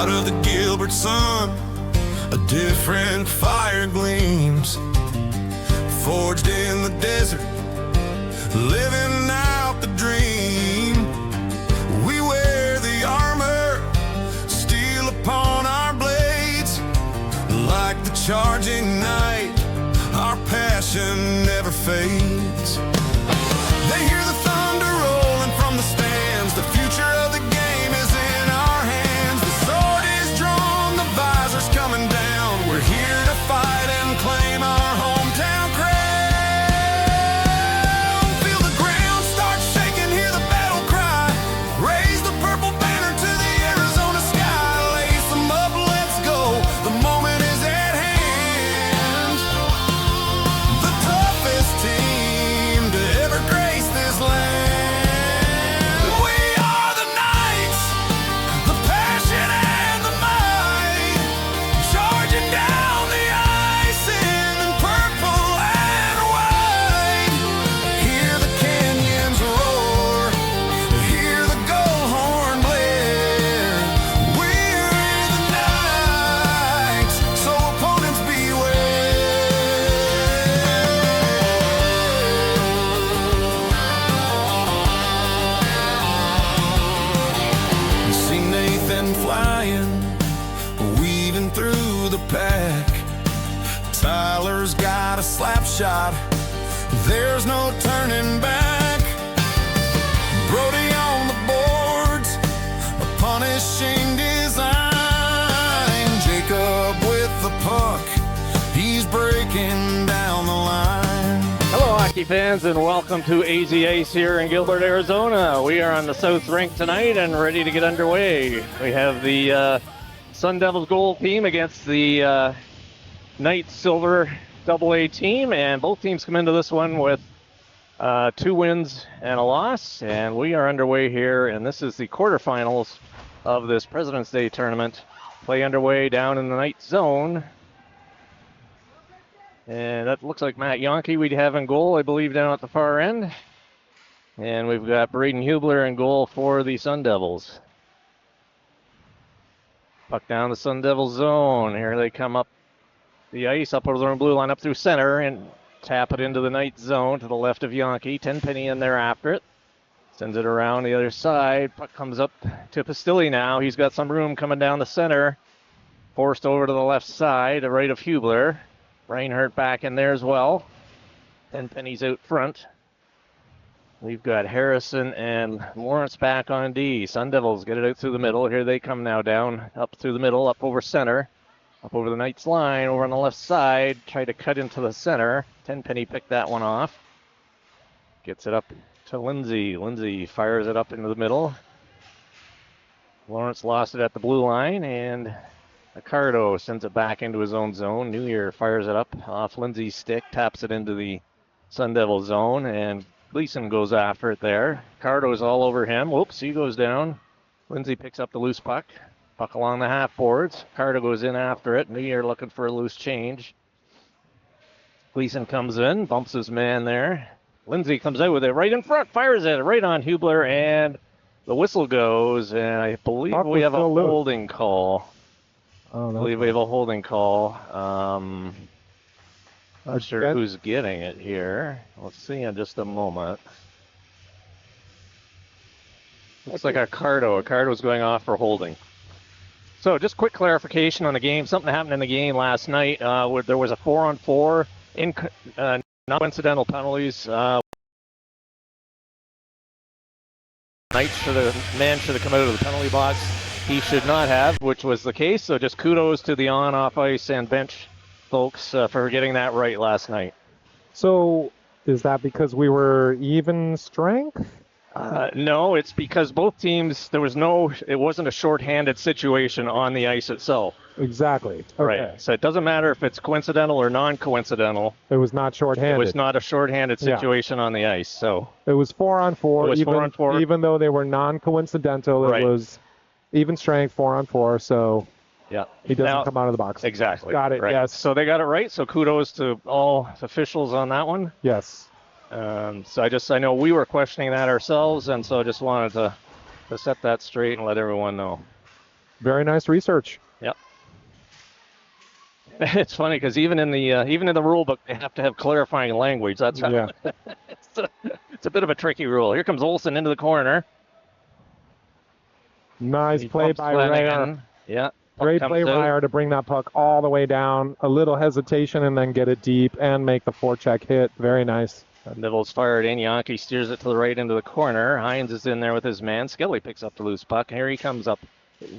out of the Gilbert sun, a different fire gleams. Forged in the desert, living out the dream. We wear the armor, steel upon our blades. Like the charging night, our passion never fades. They hear the thunder rolling from the stands. The future of the game is in our hands. The sword is drawn, the visor's coming down. We're here to fight and claim our hometown crown. Feel the ground start shaking, hear the battle cry. Raise the purple banner to the Arizona sky. Lace them up, let's go. The moment is at hand. The toughest team to ever grace this land. We are the Knights, the passion and the might, charging down the ice in purple and white. Hear the canyons roar, hear the gold horn blare. We're the Knights, so opponents beware. See Nathan flying, weaving through the pack. Tyler's got a slap shot, there's no turning back. Brody on the boards, a punishing design. Jacob with the puck, he's breaking down the line. Hello, hockey fans, and welcome to AZ Ice here in Gilbert, Arizona. We are on the South Rink tonight and ready to get underway. We have the Sun Devils gold team against the Knights Silver AA team, and both teams come into this one with 2 wins and a loss, and we are underway here, and this is the quarterfinals of this President's Day tournament. Play underway down in the Knights zone. And that looks like Matt Yonke we'd have in goal, I believe, down at the far end. And we've got Braden Hubler in goal for the Sun Devils. Puck down the Sun Devils zone. Here they come up the ice, up over the blue line, up through center, and tap it into the Knights zone to the left of Yonke. Tenpenny in there after it. Sends it around the other side. Puck comes up to Pastilli now. He's got some room coming down the center. Forced over to the left side, the right of Hubler. Reinhardt back in there as well. Tenpenny's out front. We've got Harrison and Lawrence back on D. Sun Devils get it out through the middle. Here they come now down, up through the middle, up over center. Up over the Knights line, over on the left side. Try to cut into the center. Tenpenny picked that one off. Gets it up to Lindsay. Lindsay fires it up into the middle. Lawrence lost it at the blue line, and Ricardo sends it back into his own zone. New Year fires it up off Lindsay's stick, taps it into the Sun Devil zone, and Gleason goes after it there. Ricardo's all over him. Whoops, he goes down. Lindsay picks up the loose puck. Puck along the half boards. Ricardo goes in after it. New Year looking for a loose change. Gleason comes in, bumps his man there. Lindsay comes out with it right in front, fires it right on Hubler, and the whistle goes, and I believe we have a holding call. Oh, I believe we have a holding call. Not sure who's getting it here. Let's see in just a moment. Looks like Ricardo's going off for holding. So just quick clarification on the game. Something happened in the game last night where there was a 4-on-4 in non-coincidental penalties. Man should have come out of the penalty box. He should not have, which was the case. So just kudos to the on, off ice, and bench folks for getting that right last night. So is that because we were even strength? No, it's because both teams, it wasn't a shorthanded situation on the ice itself. Exactly. Okay. Right. So it doesn't matter if it's coincidental or non-coincidental. It was not shorthanded. It was not a shorthanded situation on the ice. So it was 4-on-4. It was 4-on-4. Even though they were non-coincidental, right. It was even strength 4-on-4. So yeah, he doesn't come out of the box. Exactly. Got it. Right. Yes. So they got it right. So kudos to all officials on that one. Yes. So I know we were questioning that ourselves, and so I just wanted to set that straight and let everyone know. Very nice research. Yep. It's funny because even in the rule book, they have to have clarifying language. That's how Yeah. it's a bit of a tricky rule. Here comes Olsen into the corner. Nice He play bumps by Flanagan. Rare. Yeah. puck Great comes play, out. Ryer, to bring that puck all the way down. A little hesitation and then get it deep and make the forecheck hit. Very nice. Devils fired in. Yankee steers it to the right into the corner. Hines is in there with his man. Skelly picks up the loose puck. Here he comes up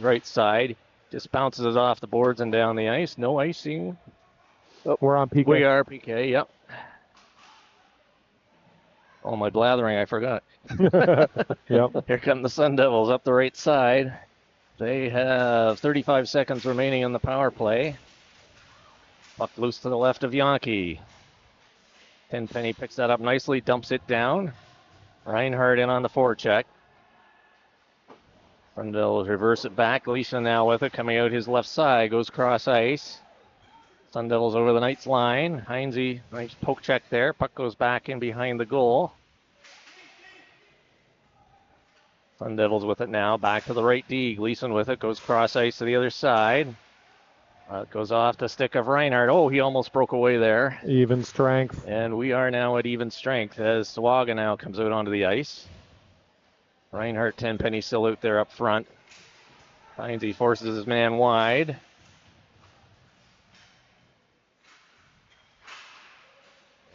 right side. Just bounces it off the boards and down the ice. No icing. We're on PK. We are PK, yep. Oh, my blathering, I forgot. Yep. Here come the Sun Devils up the right side. They have 35 seconds remaining on the power play. Puck loose to the left of Yankee. Tenpenny picks that up nicely, dumps it down. Reinhardt in on the forecheck. Sun Devils reverse it back. Leisha now with it, coming out his left side, goes cross ice. Sun Devils over the Knights line. Heinze, nice poke check there. Puck goes back in behind the goal. Sun Devils with it now. Back to the right D. Gleason with it. Goes cross ice to the other side. Goes off the stick of Reinhardt. Oh, he almost broke away there. Even strength. And we are now at even strength as Swaga now comes out onto the ice. Reinhardt, Tenpenny still out there up front. Heinze forces his man wide.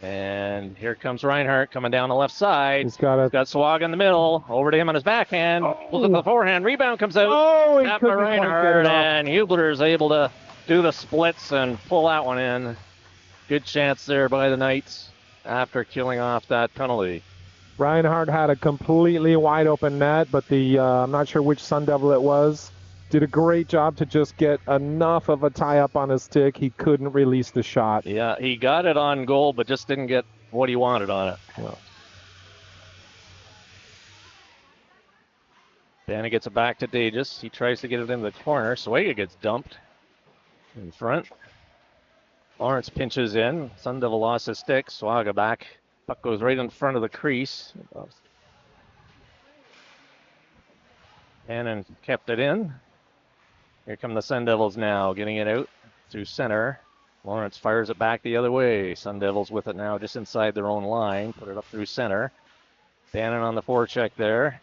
And here comes Reinhardt coming down the left side. He's got Got Swag in the middle. Over to him on his backhand. Pulls up the forehand. Rebound comes out. Oh, he Tapped by couldn't quite get Reinhardt. it off. And Hubler is able to do the splits and pull that one in. Good chance there by the Knights after killing off that penalty. Reinhardt had a completely wide open net, but I'm not sure which Sun Devil it was, did a great job to just get enough of a tie up on his stick. He couldn't release the shot. Yeah, he got it on goal, but just didn't get what he wanted on it. Well, Bannon gets it back to Dages. He tries to get it in the corner. Swega gets dumped in front. Lawrence pinches in. Sun Devil lost his stick. Swaga back. Puck goes right in front of the crease. Bannon kept it in. Here come the Sun Devils now, getting it out through center. Lawrence fires it back the other way. Sun Devils with it now just inside their own line. Put it up through center. Bannon on the forecheck there.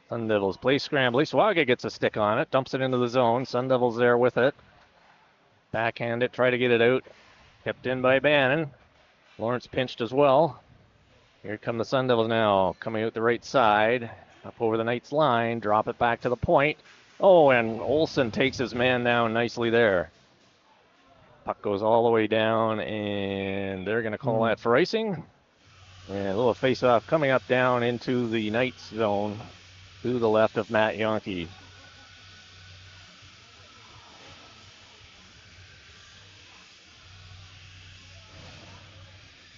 Sun Devils play scrambly. Swaga gets a stick on it. Dumps it into the zone. Sun Devils there with it. Backhand it. Try to get it out. Kept in by Bannon. Lawrence pinched as well. Here come the Sun Devils now. Coming out the right side. Up over the Knights line. Drop it back to the point. Oh, and Olsen takes his man down nicely there. Puck goes all the way down, and they're going to call that for icing. And a little face-off coming up down into the Knights zone to the left of Matt Yankee.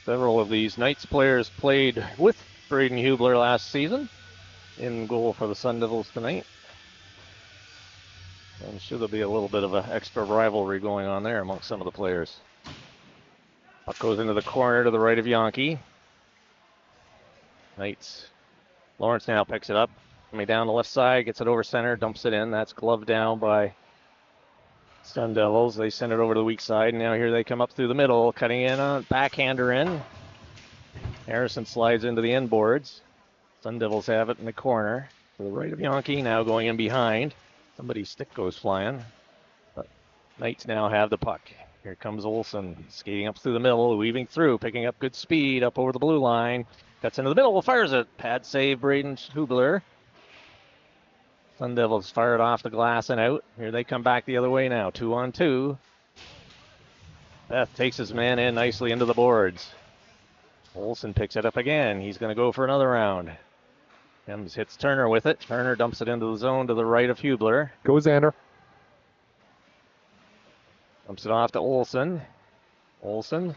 Several of these Knights players played with Braden Hubler last season. In goal for the Sun Devils tonight. I'm sure there'll be a little bit of an extra rivalry going on there amongst some of the players. Puck goes into the corner to the right of Yankee. Knights. Lawrence now picks it up. Coming down the left side, gets it over center, dumps it in. That's gloved down by Sun Devils. They send it over to the weak side. Now here they come up through the middle, cutting in on backhander in. Harrison slides into the inboards. Sun Devils have it in the corner to the right of Yankee, now going in behind. Somebody's stick goes flying. But Knights now have the puck. Here comes Olsen, skating up through the middle, weaving through, picking up good speed up over the blue line. Cuts into the middle, fires it. Pad save, Braden Hubler. Sun Devils fired off the glass and out. Here they come back the other way now, 2-on-2. Beth takes his man in nicely into the boards. Olsen picks it up again. He's going to go for another round. Hits Turner with it. Turner dumps it into the zone to the right of Hubler. Go Xander. Dumps it off to Olsen. Olsen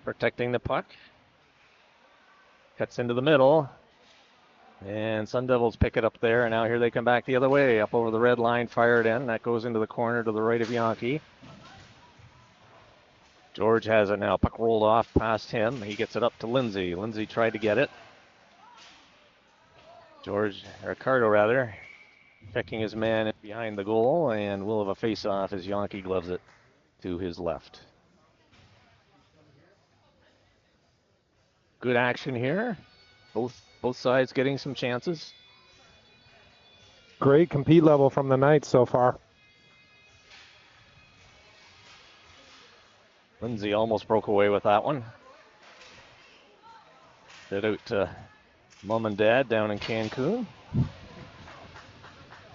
protecting the puck. Cuts into the middle. And Sun Devils pick it up there. And now here they come back the other way. Up over the red line, fired in. That goes into the corner to the right of Yankee. George has it now. Puck rolled off past him. He gets it up to Lindsay. Lindsay tried to get it. Ricardo rather. checking his man behind the goal, and we'll have a face-off as Yonke gloves it to his left. Good action here. Both sides getting some chances. Great compete level from the Knights so far. Lindsay almost broke away with that one. Head out to mom and dad down in Cancun.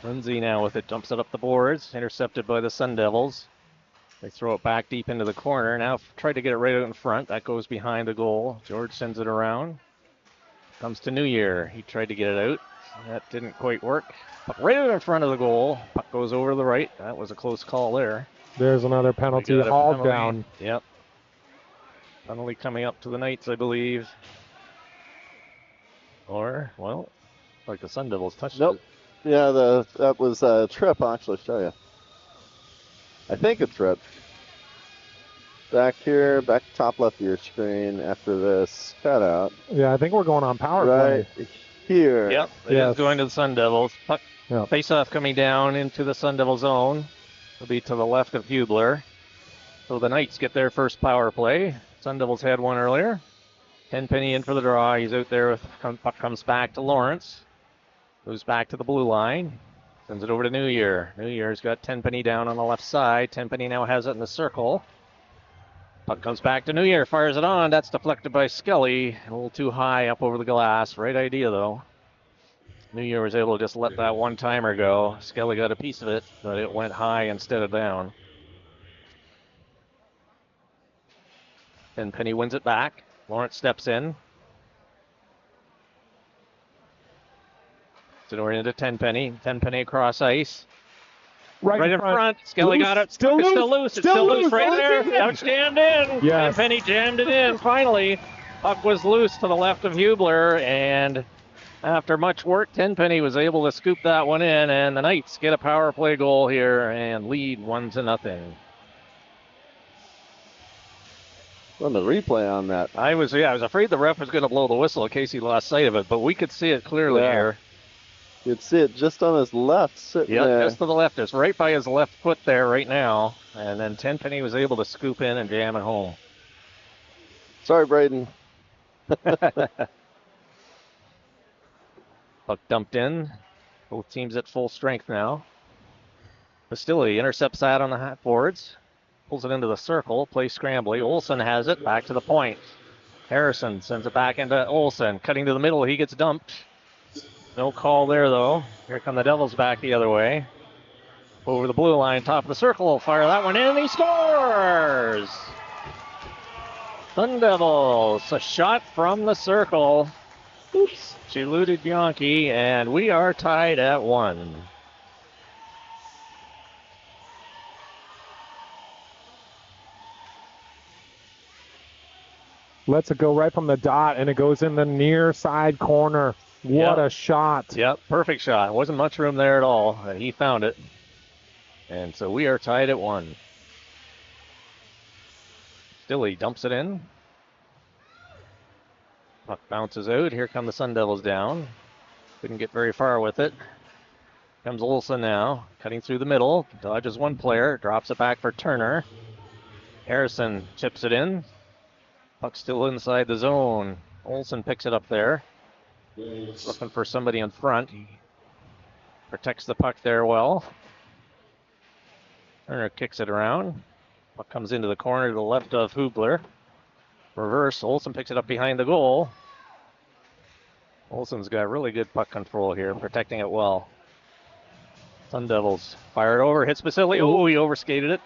Lindsay now with it, dumps it up the boards, intercepted by the Sun Devils. They throw it back deep into the corner. Now tried to get it right out in front. That goes behind the goal. George sends it around. Comes to New Year. He tried to get it out. That didn't quite work. But right out in front of the goal. Puck goes over to the right. That was a close call there. There's another penalty hauled down. Yep. Penalty coming up to the Knights, I believe. Or, well, like the Sun Devils touched Nope. it. Yeah, that was a trip, I'll actually show you. I think a trip. Back here, back top left of your screen after this cutout. Yeah, I think we're going on power play. Right here. Yep, it Yes. is going to the Sun Devils. Puck Yep. face-off coming down into the Sun Devil zone. It'll be to the left of Hubler. So the Knights get their first power play. Sun Devils had one earlier. Tenpenny in for the draw. He's out there with puck comes back to Lawrence. Moves back to the blue line. Sends it over to New Year. New Year's got Tenpenny down on the left side. Tenpenny now has it in the circle. Puck comes back to New Year. Fires it on. That's deflected by Skelly. A little too high up over the glass. Right idea, though. New Year was able to just let that one-timer go. Skelly got a piece of it, but it went high instead of down. Tenpenny wins it back. Lawrence steps in. So we're into Tenpenny. Tenpenny across ice. Right in front. Skelly Loose. got it. Still It's loose. still loose. It's Still still loose loose. right Oh, there. it's in. Now it's jammed in. Yes. Tenpenny jammed it in finally. Puck was loose to the left of Hubler, and after much work, Tenpenny was able to scoop that one in, and the Knights get a power play goal here and lead 1-0. On the replay on that. I was afraid the ref was going to blow the whistle in case he lost sight of it, but we could see it clearly Yeah. here. You'd see it just on his left sitting Yep, there. just to the left. It's right by his left foot there right now. And then Tenpenny was able to scoop in and jam it home. Sorry, Braden. Puck dumped in. Both teams at full strength now. Bastilli intercepts that on the half boards. Pulls it into the circle. Play scrambly. Olsen has it. Back to the point. Harrison sends it back into Olsen. Cutting to the middle. He gets dumped. No call there, though. Here come the Devils back the other way. Over the blue line, top of the circle. Fire that one in, and he scores! Sun Devils, a shot from the circle. Oops. She eluded Yonke, and we are tied at 1. Lets it go right from the dot, and it goes in the near side corner. What Yep. a shot. Yep, perfect shot. Wasn't much room there at all, and he found it. And so we are tied at 1. Stilly dumps it in. Puck bounces out. Here come the Sun Devils down. Couldn't get very far with it. Comes Olsen now, cutting through the middle. Dodges one player, drops it back for Turner. Harrison chips it in. Puck still inside the zone. Olsen picks it up there. Looking for somebody in front. He protects the puck there well. Turner kicks it around. Puck comes into the corner to the left of Hubler. Reverse. Olsen picks it up behind the goal. Olsen's got really good puck control here, protecting it well. Sun Devils fire it over, hits Basili. Oh, he overskated it.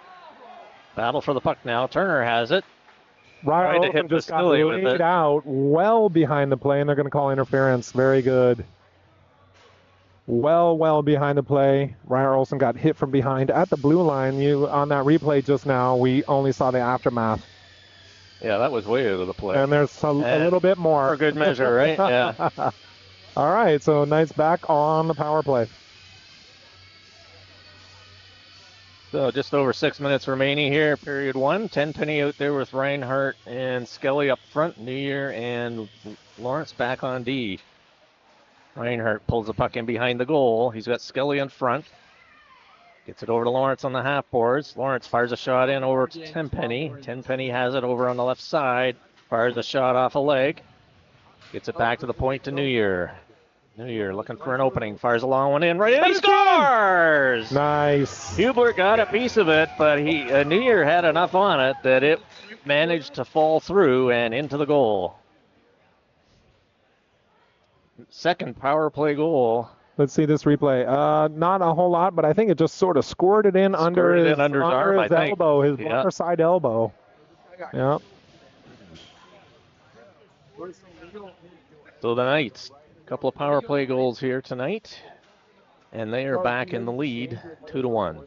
Battle for the puck now. Turner has it. Tried to Ryan hit just got Basili with laid it. out well behind the play, and they're going to call interference. Very good. Well behind the play. Ryan Olsen got hit from behind at the blue line. On that replay just now, we only saw the aftermath. Yeah, that was way out of the play. And there's a little bit more. For good measure, right? Yeah. All right, so Knights back on the power play. So just over 6 minutes remaining here, period 1. Tenpenny out there with Reinhardt and Skelly up front. New Year and Lawrence back on D. Reinhardt pulls the puck in behind the goal. He's got Scully in front. Gets it over to Lawrence on the half boards. Lawrence fires a shot in over to Tenpenny. Tenpenny has it over on the left side. Fires a shot off a leg. Gets it back to the point to New Year. New Year looking for an opening. Fires a long one in. Right in. He scores! Nice. Hubler got a piece of it, but New Year had enough on it that it managed to fall through and into the goal. Second power play goal. Let's see this replay. Not a whole lot, but I think it just sort of squirted in under his arm, I think. elbow, his Yeah. far side elbow. Yeah. So the Knights, a couple of power play goals here tonight, and they are back in the lead, 2-1.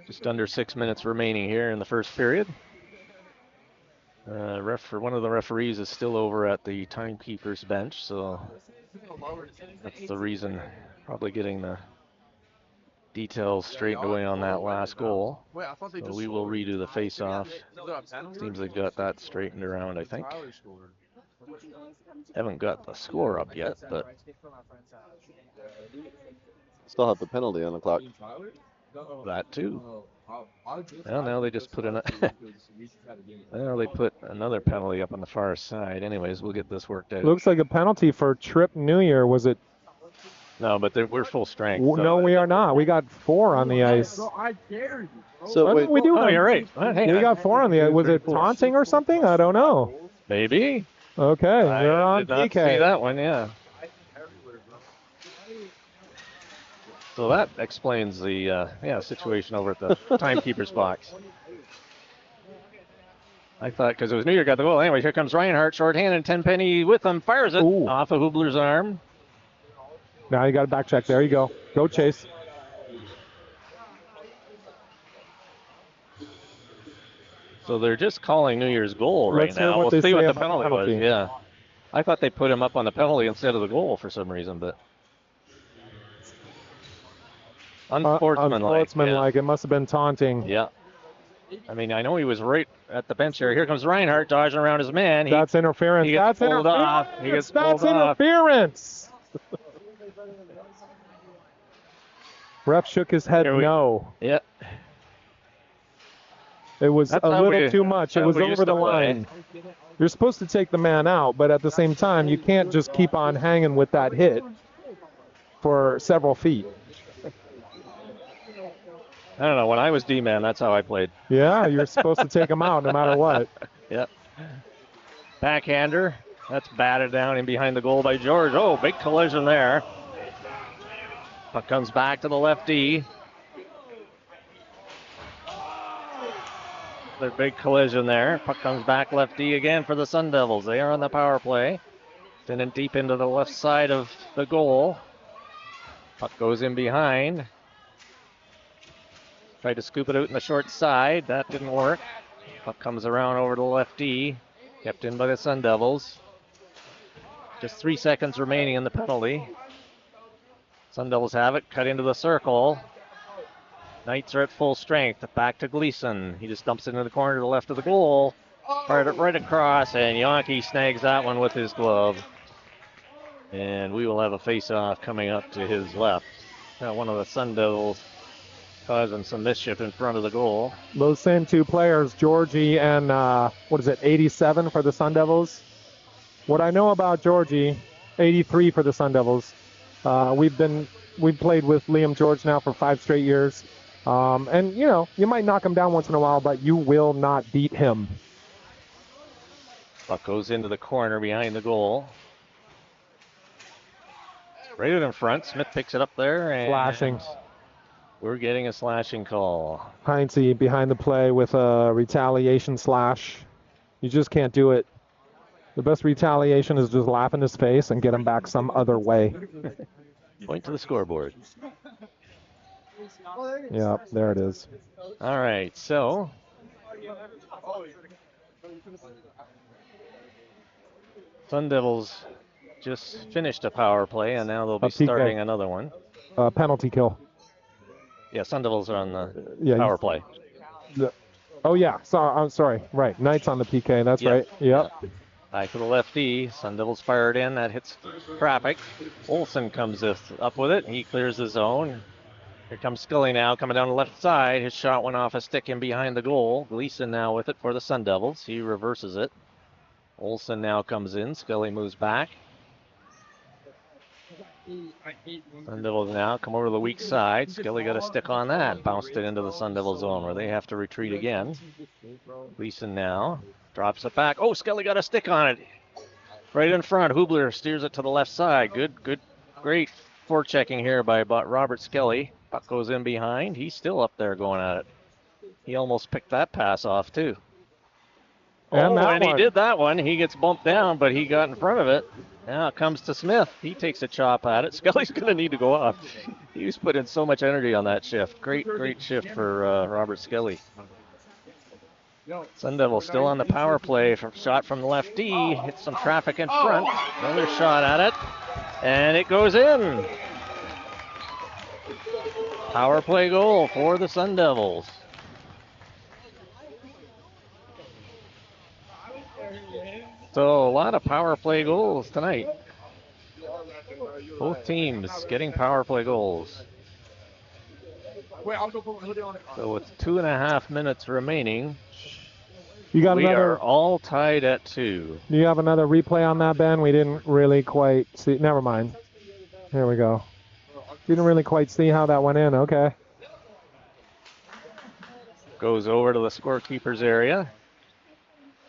Just under 6 minutes remaining here in the first period. One of the referees is still over at the timekeeper's bench, so that's the reason, probably getting the details straightened away on that last goal. So we will redo the face-off. Seems they've got that straightened around, I think. Haven't got the score up yet, but Still have the penalty on the clock. that too. Well, now they just put in now they put another penalty up on the far side. Anyways, we'll get this worked out. Looks like a penalty for Trip New Year. Was it? No, but we're full strength. No, we are not. We got 4 on the ice. So wait, We do. Oh, you're right. Well, hey, We got 4 on the ice. Was it taunting or something? I don't know. maybe. Okay, they're I on did not see PK. that one, yeah. So that explains the situation over at the timekeeper's box. I thought because it was New Year got the goal. Anyway, here comes Reinhardt, shorthanded, Tenpenny with him, fires it Ooh. off of Hubler's arm. Now you got a back check. There you go. Go Chase. So they're just calling New Year's goal right Let's hear now. what We'll they see say what the about the penalty was. penalty. Yeah, I thought they put him up on the penalty instead of the goal for some reason, but unsportsmanlike. Unsportsmanlike. It must have been taunting. Yeah. I mean, I know he was right at the bench there. Here comes Reinhardt dodging around his man. That's interference. he gets That's pulled interference. off. He gets That's pulled off. interference. Ref shook his head Here we- no. Yeah. It was That's a how little we- too much. It how was we used over the to play. line. You're supposed to take the man out, but at the same time, you can't just keep on hanging with that hit for several feet. I don't know. When I was D-man, that's how I played. Yeah, you're supposed to take him out no matter what. Yep. Backhander. That's batted down in behind the goal by George. Oh, big collision there. Puck comes back to the lefty. Their big collision there. Puck comes back lefty again for the Sun Devils. They are on the power play. Sending deep into the left side of the goal. Puck goes in behind. Tried to scoop it out in the short side. That didn't work. Puck comes around over to the lefty. Kept in by the Sun Devils. Just 3 seconds remaining in the penalty. Sun Devils have it. Cut into the circle. Knights are at full strength. Back to Gleason. He just dumps it into the corner to the left of the goal. Fired it right across, and Yankee snags that one with his glove. And we will have a face-off coming up to his left. One of the Sun Devils causing some mischief in front of the goal. Those same 2 players, Georgie and 87 for the Sun Devils. What I know about Georgie, 83 for the Sun Devils. We've played with Liam George now for 5 straight years. And, you might knock him down once in a while, but you will not beat him. Puck goes into the corner behind the goal. Right in front. Smith picks it up there. And Slashing. We're getting a slashing call. Heinze behind the play with a retaliation slash. You just can't do it. The best retaliation is just laugh in his face and get him back some other way. Point to the scoreboard. Yeah, there it is. All right, so Sun Devils just finished a power play, and now they'll be A PK. starting another one. Penalty kill. Yeah, Sun Devils are on the Yeah, power play. Oh, yeah. So, I'm sorry. Right. Knights on the PK. That's Yep. right. Yep. Back to the lefty. Sun Devils fired in. That hits traffic. Olsen comes up with it. He clears the zone. Here comes Scully now coming down the left side. His shot went off a stick in behind the goal. Gleason now with it for the Sun Devils. He reverses it. Olsen now comes in. Scully moves back. Sun Devils now come over to the weak side. Scully got a stick on that. Bounced it into the Sun Devil zone where they have to retreat again. Gleason now drops it back. Oh, Scully got a stick on it. Right in front. Hubler steers it to the left side. Great forechecking here by Robert Skelly. Puck goes in behind. He's still up there going at it. He almost picked that pass off too. And he did that one. He gets bumped down, but he got in front of it. Now it comes to Smith. He takes a chop at it. Skelly's going to need to go off. He was putting so much energy on that shift. Great shift for Robert Skelly. Sun Devils still on the power play. Shot from the lefty. Hits some traffic in front. Another shot at it. And it goes in. Power play goal for the Sun Devils. So a lot of power play goals tonight. Both teams getting power play goals. So with 2.5 minutes remaining, we are all tied at 2. Do you have another replay on that, Ben? We didn't really quite see. Never mind. Here we go. Didn't really quite see how that went in. Okay. Goes over to the scorekeeper's area.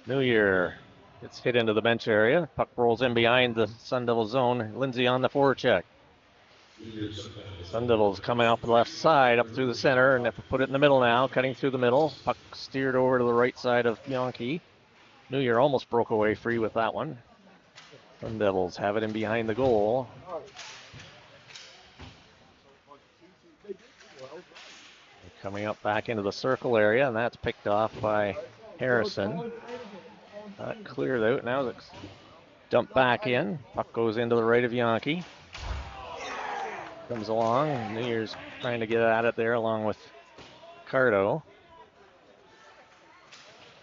New Year. It's hit into the bench area. Puck rolls in behind the Sun Devil zone. Lindsay on the forecheck. Sun Devils coming up the left side, up through the center, and they put it in the middle now, cutting through the middle. Puck steered over to the right side of Bianchi. New Year almost broke away free with that one. Sun Devils have it in behind the goal. Coming up back into the circle area, and that's picked off by Harrison. That cleared out. Now it's dumped back in. Puck goes into the right of Yankee. Comes along. New Year's trying to get at it there along with Cardo.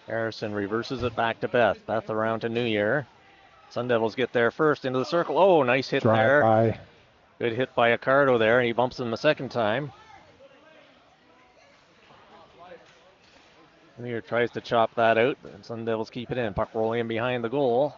Harrison reverses it back to Beth. Beth around to New Year. Sun Devils get there first into the circle. Oh, nice hit there. By. Good hit by Accardo there, and he bumps him the second time. New Year tries to chop that out, but Sun Devils keep it in. Puck rolling in behind the goal.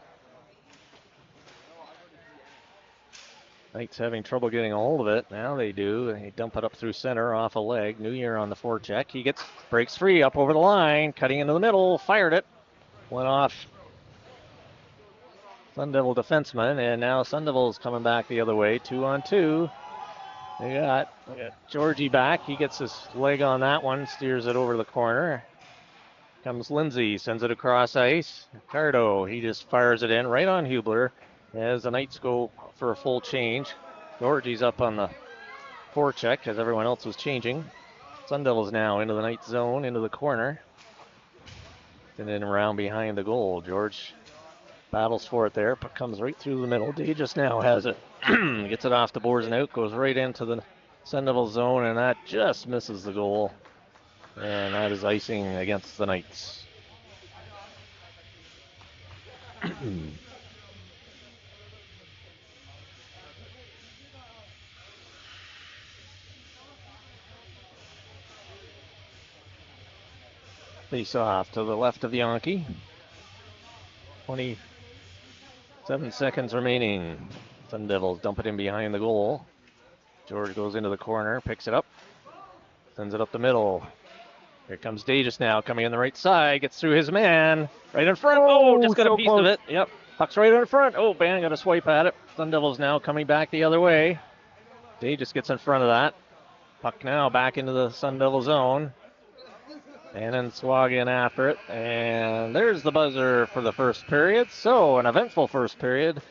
Knights having trouble getting a hold of it. Now they do. They dump it up through center off a leg. New Year on the forecheck. He breaks free up over the line, cutting into the middle, fired it. Went off Sun Devil defenseman, and now Sun Devils coming back the other way, 2-on-2. They got Georgie back. He gets his leg on that one, steers it over the corner. Comes Lindsay, sends it across ice. Cardo, he just fires it in right on Hubler as the Knights go for a full change. Georgie's up on the forecheck as everyone else was changing. Sun Devils now into the Knights zone, into the corner. And then around behind the goal. George battles for it there, but comes right through the middle. Day just now has it. Gets it off the boards and out, goes right into the Sun Devil zone, and that just misses the goal. And that is icing against the Knights. Face off to the left of Yankee. 27 seconds remaining. Sun Devils dump it in behind the goal. George goes into the corner, picks it up, sends it up the middle. Here comes Davis now, coming in the right side, gets through his man, right in front. Oh, just got a piece of it. Yep, puck's right in front. Oh, Ban got a swipe at it. Sun Devils now coming back the other way. Davis gets in front of that. Puck now back into the Sun Devil zone. And then Swag in after it. And there's the buzzer for the first period. So, an eventful first period.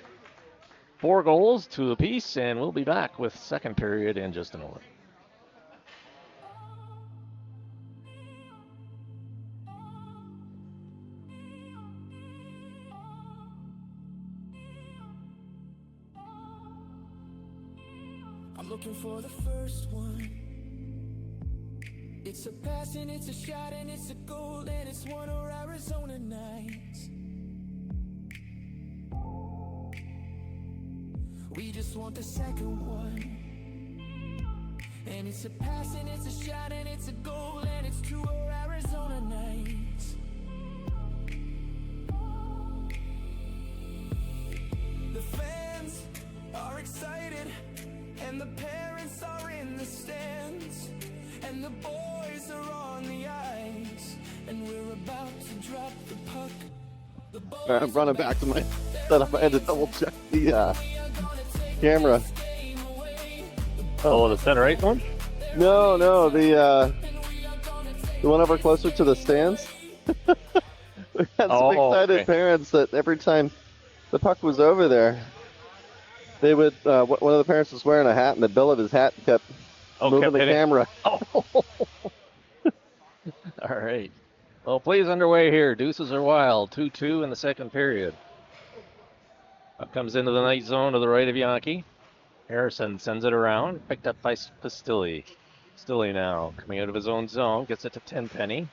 4 goals, 2 apiece, and we'll be back with second period in just a moment. I'm looking for the first one. It's a pass and it's a shot and it's a goal and it's one of Arizona nights. We just want the second one. And it's a pass and it's a shot and it's a goal and it's to our Arizona nights. The fans are excited and the parents are in the stands and the boys are on the ice and we're about to drop the puck. The All right, I'm running back to my setup. I had to double check the camera. Oh, the center right one? No, the one over closer to the stands. We had some excited parents that every time the puck was over there, they would. One of the parents was wearing a hat, and the bill of his hat kept moving the camera. Oh. All right. Well, plays underway here. Deuces are wild. 2-2 in the second period. Up comes into the night zone to the right of Yankee. Harrison sends it around. Picked up by Pastilli. Pastilli now coming out of his own zone. Gets it to Tenpenny.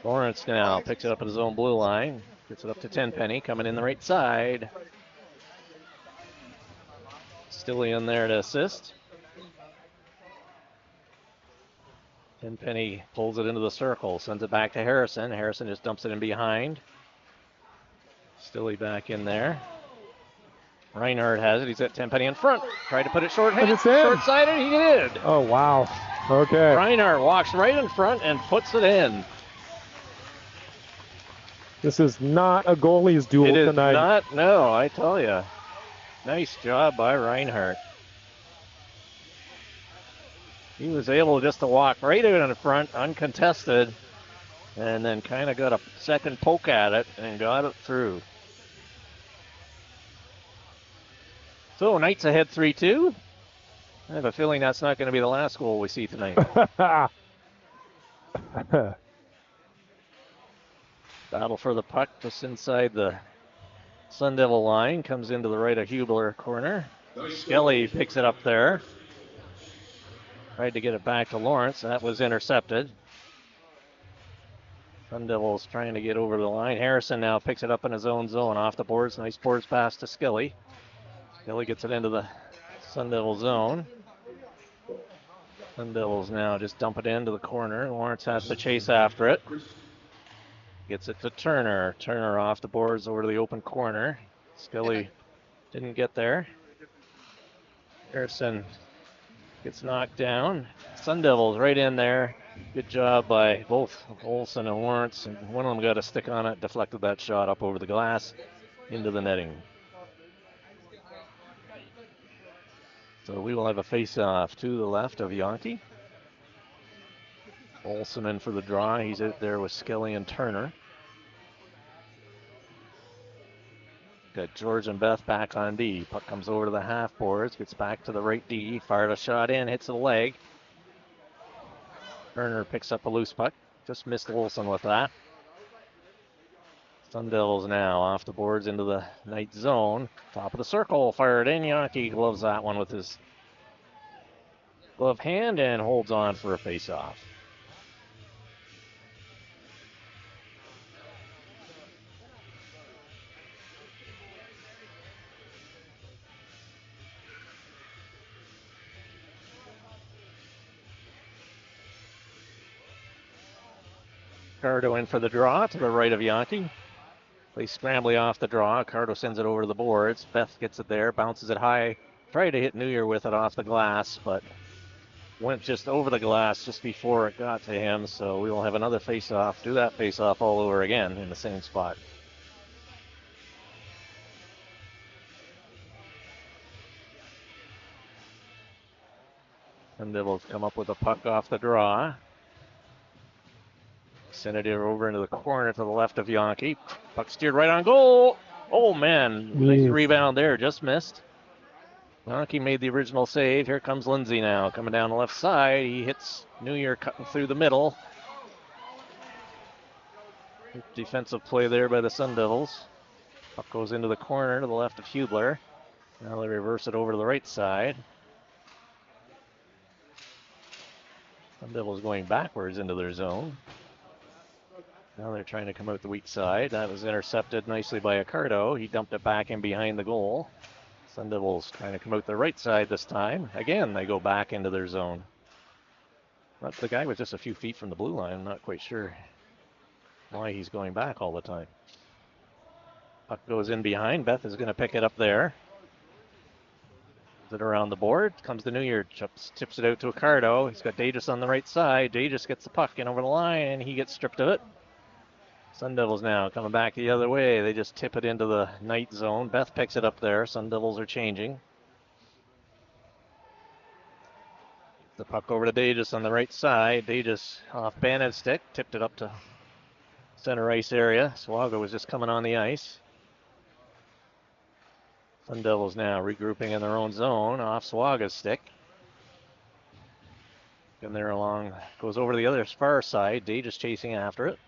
Lawrence now picks it up at his own blue line. Gets it up to Tenpenny. Coming in the right side. Pastilli in there to assist. Tenpenny pulls it into the circle, sends it back to Harrison. Harrison just dumps it in behind. Stilly back in there. Reinhardt has it. He's got Tenpenny in front. Tried to put it short-sided. He did. Oh, wow. Okay. Reinhardt walks right in front and puts it in. This is not a goalie's duel It is tonight. not. No, I tell you. Nice job by Reinhardt. He was able just to walk right out in front, uncontested, and then kind of got a second poke at it and got it through. So, Knights ahead 3-2. I have a feeling that's not going to be the last goal we see tonight. Battle for the puck just inside the Sun Devil line. Comes into the right of Hubler corner. Skelly picks it up there. Tried to get it back to Lawrence. That was intercepted. Sun Devils trying to get over the line. Harrison now picks it up in his own zone off the boards. Nice boards pass to Skelly. Skelly gets it into the Sun Devil zone. Sun Devils now just dump it into the corner. Lawrence has to chase after it. Gets it to Turner. Turner off the boards over to the open corner. Skelly didn't get there. Harrison gets knocked down. Sun Devils right in there. Good job by both Olsen and Lawrence. And one of them got a stick on it, deflected that shot up over the glass into the netting. So we will have a face-off to the left of Yankee. Olsen in for the draw. He's out there with Skelly and Turner. Got George and Beth back on D. Puck comes over to the half boards, gets back to the right D, fired a shot in, hits the leg. Turner picks up a loose puck. Just missed Olsen with that. Sun Devils now off the boards into the night zone. Top of the circle, fired in. Yankee gloves that one with his glove hand and holds on for a face-off. Cardo in for the draw to the right of Yankee. Plays scrambly off the draw. Cardo sends it over to the boards. Beth gets it there, bounces it high. Tried to hit New Year with it off the glass, but went just over the glass just before it got to him. So we will have another face-off. Do that face-off all over again in the same spot. And Devils come up with a puck off the draw. Send it over into the corner to the left of Yankee. Puck steered right on goal. Oh, man. Nice rebound there. Just missed. Yankee made the original save. Here comes Lindsay now. Coming down the left side. He hits New Year cutting through the middle. Defensive play there by the Sun Devils. Puck goes into the corner to the left of Hubler. Now they reverse it over to the right side. Sun Devils going backwards into their zone. Now they're trying to come out the weak side. That was intercepted nicely by Accardo. He dumped it back in behind the goal. Sun Devils trying to come out the right side this time. Again, they go back into their zone. But the guy was just a few feet from the blue line. I'm not quite sure why he's going back all the time. Puck goes in behind. Beth is going to pick it up there. It around the board. Comes the New Year. Tips it out to Accardo. He's got Davis on the right side. Davis gets the puck in over the line, and he gets stripped of it. Sun Devils now coming back the other way. They just tip it into the night zone. Beth picks it up there. Sun Devils are changing. The puck over to Davis on the right side. Davis off Bannon's stick. Tipped it up to center ice area. Swaga was just coming on the ice. Sun Devils now regrouping in their own zone off Swaga's stick. And they're along, goes over to the other far side. Davis chasing after it.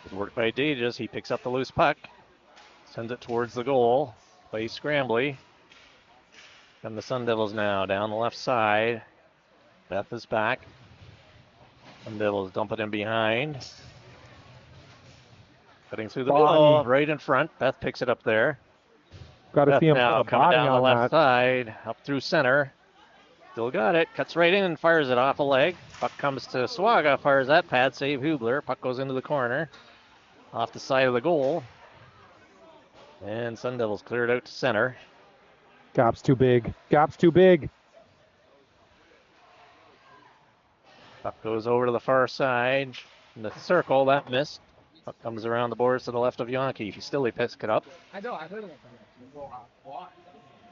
Good work by Davis. He picks up the loose puck. Sends it towards the goal. Plays scrambly. And the Sun Devils now down the left side. Beth is back. Sun Devils dump it in behind. Cutting through the middle, right in front. Beth picks it up there. Got to Beth see him now put a coming body down the on left that. side, up through center. Still got it. Cuts right in and fires it off a leg. Puck comes to Swaga, fires that pad save. Hubler. Puck goes into the corner. Off the side of the goal. And Sun Devils cleared out to center. Gap's too big. Gap's too big. Puck goes over to the far side. In the circle, that missed. Puck comes around the boards to the left of Yankee. He still picks it up.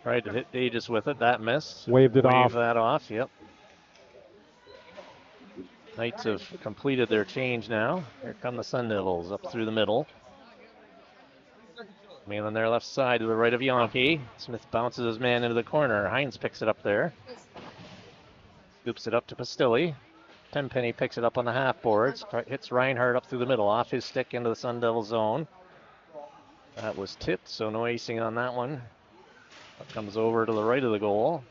Tried to hit Davis with it. That missed. Waved it off. Waved that off, yep. Knights have completed their change now. Here come the Sun Devils up through the middle. Man on their left side to the right of Yankee. Smith bounces his man into the corner. Hines picks it up there. Scoops it up to Pastilli. Tenpenny picks it up on the half boards. Hits Reinhardt up through the middle. Off his stick into the Sun Devil zone. That was tipped, so no icing on that one. That comes over to the right of the goal.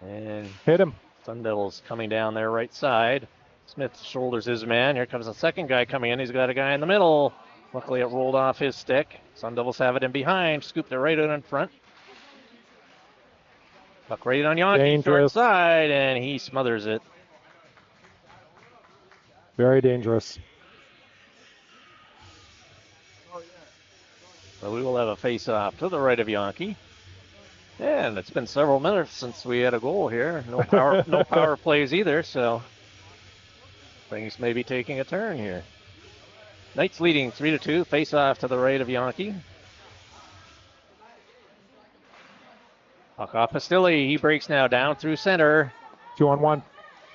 And hit him. Sun Devils coming down their right side. Smith shoulders his man. Here comes the second guy coming in. He's got a guy in the middle. Luckily, it rolled off his stick. Sun Devils have it in behind. Scooped it right out in front. Puck right on Yankee, short side, and he smothers it. Very dangerous. So we will have a face-off to the right of Yankee. And it's been several minutes since we had a goal here. No power plays either, so things may be taking a turn here. Knights leading 3-2. Face-off to the right of Yankee. Puck off Pastilli. He breaks now down through center. 2-on-1.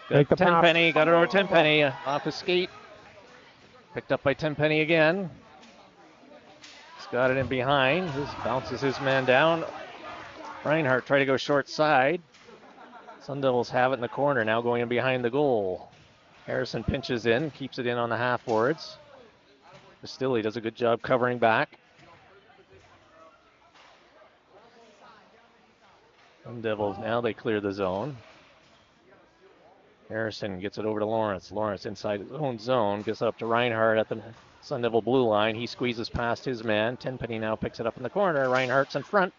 Make the pass. Tenpenny got it over Tenpenny off his skate. Picked up by Tenpenny again. He's got it in behind. Bounces his man down. Reinhardt tried to go short side. Sun Devils have it in the corner, now going in behind the goal. Harrison pinches in, keeps it in on the half boards. Pastilli does a good job covering back. Sun Devils, now they clear the zone. Harrison gets it over to Lawrence. Lawrence inside his own zone, gets it up to Reinhardt at the Sun Devil blue line. He squeezes past his man. Tenpenny now picks it up in the corner. Reinhardt's in front.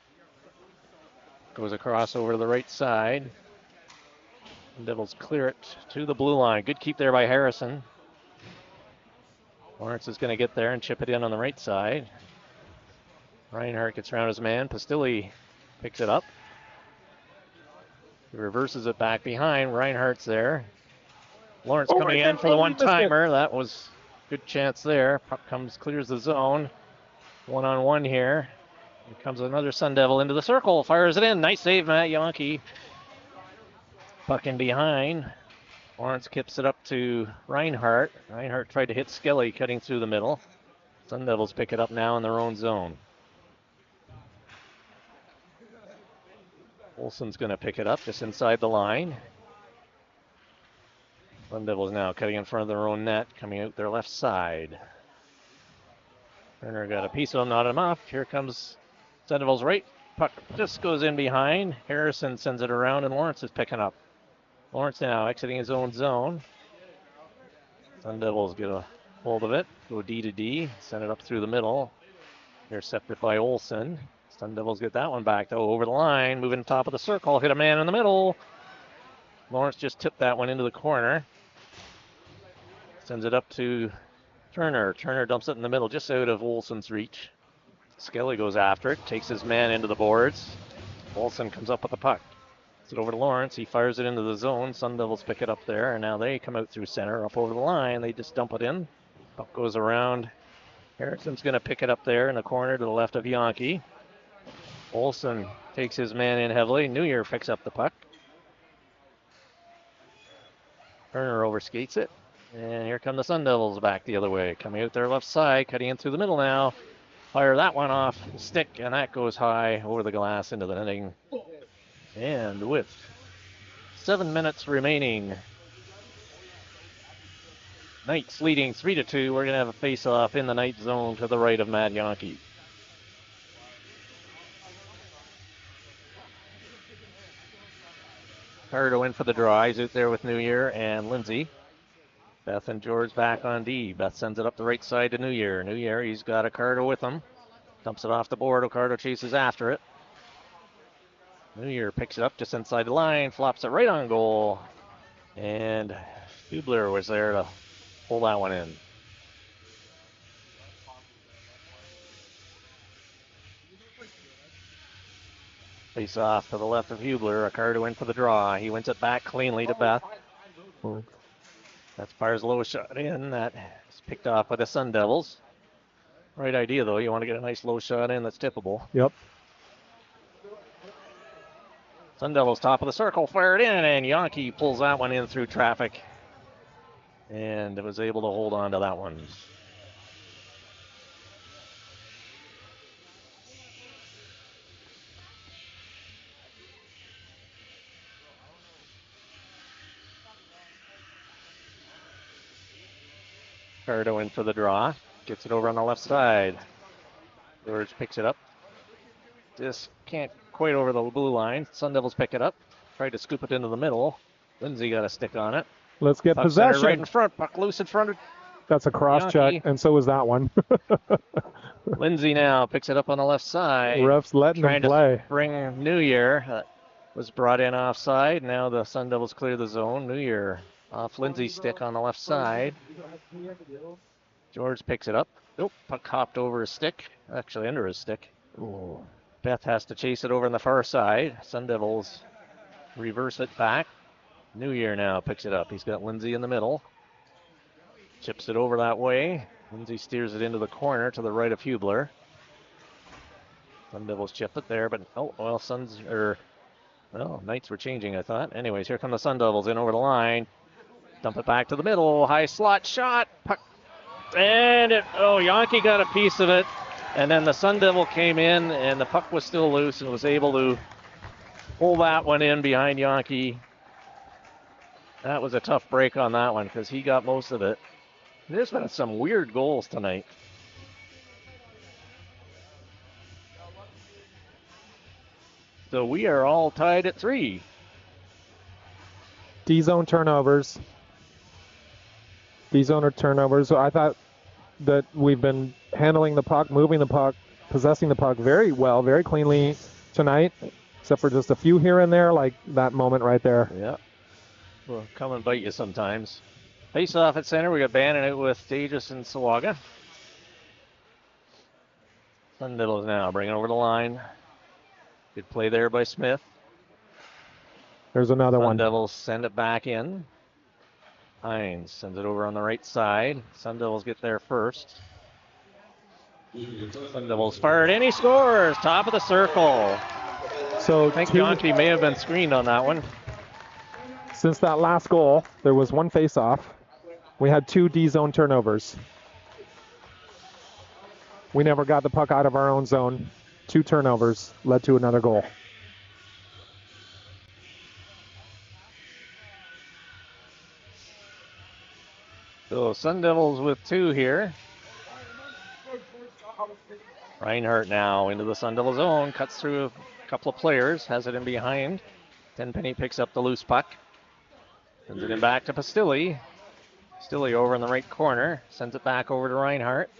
Goes across over to the right side. Devils clear it to the blue line. Good keep there by Harrison. Lawrence is going to get there and chip it in on the right side. Reinhardt gets around his man. Pastilli picks it up. He reverses it back behind. Reinhardt's there. Lawrence coming in for the one-timer. That was a good chance there. Puck comes, clears the zone. One-on-one here. Here comes another Sun Devil into the circle. Fires it in. Nice save, Matt Yankee. Puck in behind. Lawrence kips it up to Reinhardt. Reinhardt tried to hit Skelly, cutting through the middle. Sun Devils pick it up now in their own zone. Olsen's going to pick it up just inside the line. Sun Devils now cutting in front of their own net, coming out their left side. Turner got a piece of him, not enough. Here comes Sun Devils right. Puck just goes in behind. Harrison sends it around, and Lawrence is picking up. Lawrence now exiting his own zone. Sun Devils get a hold of it. Go D to D. Send it up through the middle. Intercepted by Olsen. Sun Devils get that one back, though, over the line. Moving top of the circle. Hit a man in the middle. Lawrence just tipped that one into the corner. Sends it up to Turner. Turner dumps it in the middle, just out of Olsen's reach. Skelly goes after it. Takes his man into the boards. Olsen comes up with the puck. Gets it over to Lawrence. He fires it into the zone. Sun Devils pick it up there, and now they come out through center, up over the line. They just dump it in. Puck goes around. Harrison's going to pick it up there in the corner to the left of Yankee. Olsen takes his man in heavily. New Year picks up the puck. Turner overskates it. And here come the Sun Devils back the other way. Coming out their left side, cutting in through the middle now. Fire that one off the stick, and that goes high over the glass into the netting. And with 7 minutes remaining, Knights leading 3-2. We're going to have a face-off in the Knight zone to the right of Matt Yankee. Carter in for the draw. He's out there with New Year and Lindsay. Beth and George back on D. Beth sends it up the right side to New Year. New Year, he's got Ocardo with him. Dumps it off the board. Ocardo chases after it. New Year picks it up just inside the line. Flops it right on goal. And Hubler was there to pull that one in. Face off to the left of Hubler. Ocardo in for the draw. He wins it back cleanly to Beth. That fires a low shot in. That is picked off by the Sun Devils. Right idea, though. You want to get a nice low shot in that's tippable. Yep. Sun Devils top of the circle, fired in, and Yankee pulls that one in through traffic. And was able to hold on to that one. Cardo in for the draw. Gets it over on the left side. George picks it up. Just can't quite over the blue line. Sun Devils pick it up. Tried to scoop it into the middle. Lindsay got a stick on it. Let's get Puck possession. right in front. Puck loose in front of That's a cross Yankee. check, and so was that one. Lindsay now picks it up on the left side. Refs letting Trying him play. to bring New Year. Was brought in offside. Now the Sun Devils clear the zone. New Year off Lindsay's stick on the left side. George picks it up. Nope, puck hopped over his stick. Actually, under his stick. Ooh. Beth has to chase it over on the far side. Sun Devils reverse it back. New Year now picks it up. He's got Lindsay in the middle. Chips it over that way. Lindsay steers it into the corner to the right of Hubler. Sun Devils chip it there, but oh, well, Knights were changing, I thought. Anyways, here come the Sun Devils in over the line. Dump it back to the middle. High slot shot. Puck. And Yankee got a piece of it. And then the Sun Devil came in, and the puck was still loose and was able to pull that one in behind Yankee. That was a tough break on that one because he got most of it. There's been some weird goals tonight. So we are all tied at 3. D-zone turnovers. D-zone or turnovers. So I thought that we've been handling the puck, moving the puck, possessing the puck very well, very cleanly tonight, except for just a few here and there, like that moment right there. Yeah. Will come and bite you sometimes. Face off at center. We got Bannon out with Davis and Sawaga. Sun Devils now bringing over the line. Good play there by Smith. There's another Sun one. Devils send it back in. Hines sends it over on the right side. Sun Devils get there first. Sun Devils fired in. He scores. Top of the circle. So I think Yankee may have been screened on that one. Since that last goal, there was one face-off. We had 2 D-zone turnovers. We never got the puck out of our own zone. 2 turnovers led to another goal. So Sun Devils with 2 here. Reinhardt now into the Sun Devil zone, cuts through a couple of players, has it in behind. Tenpenny picks up the loose puck. Sends it in back to Pastilli. Stille over in the right corner, sends it back over to Reinhardt.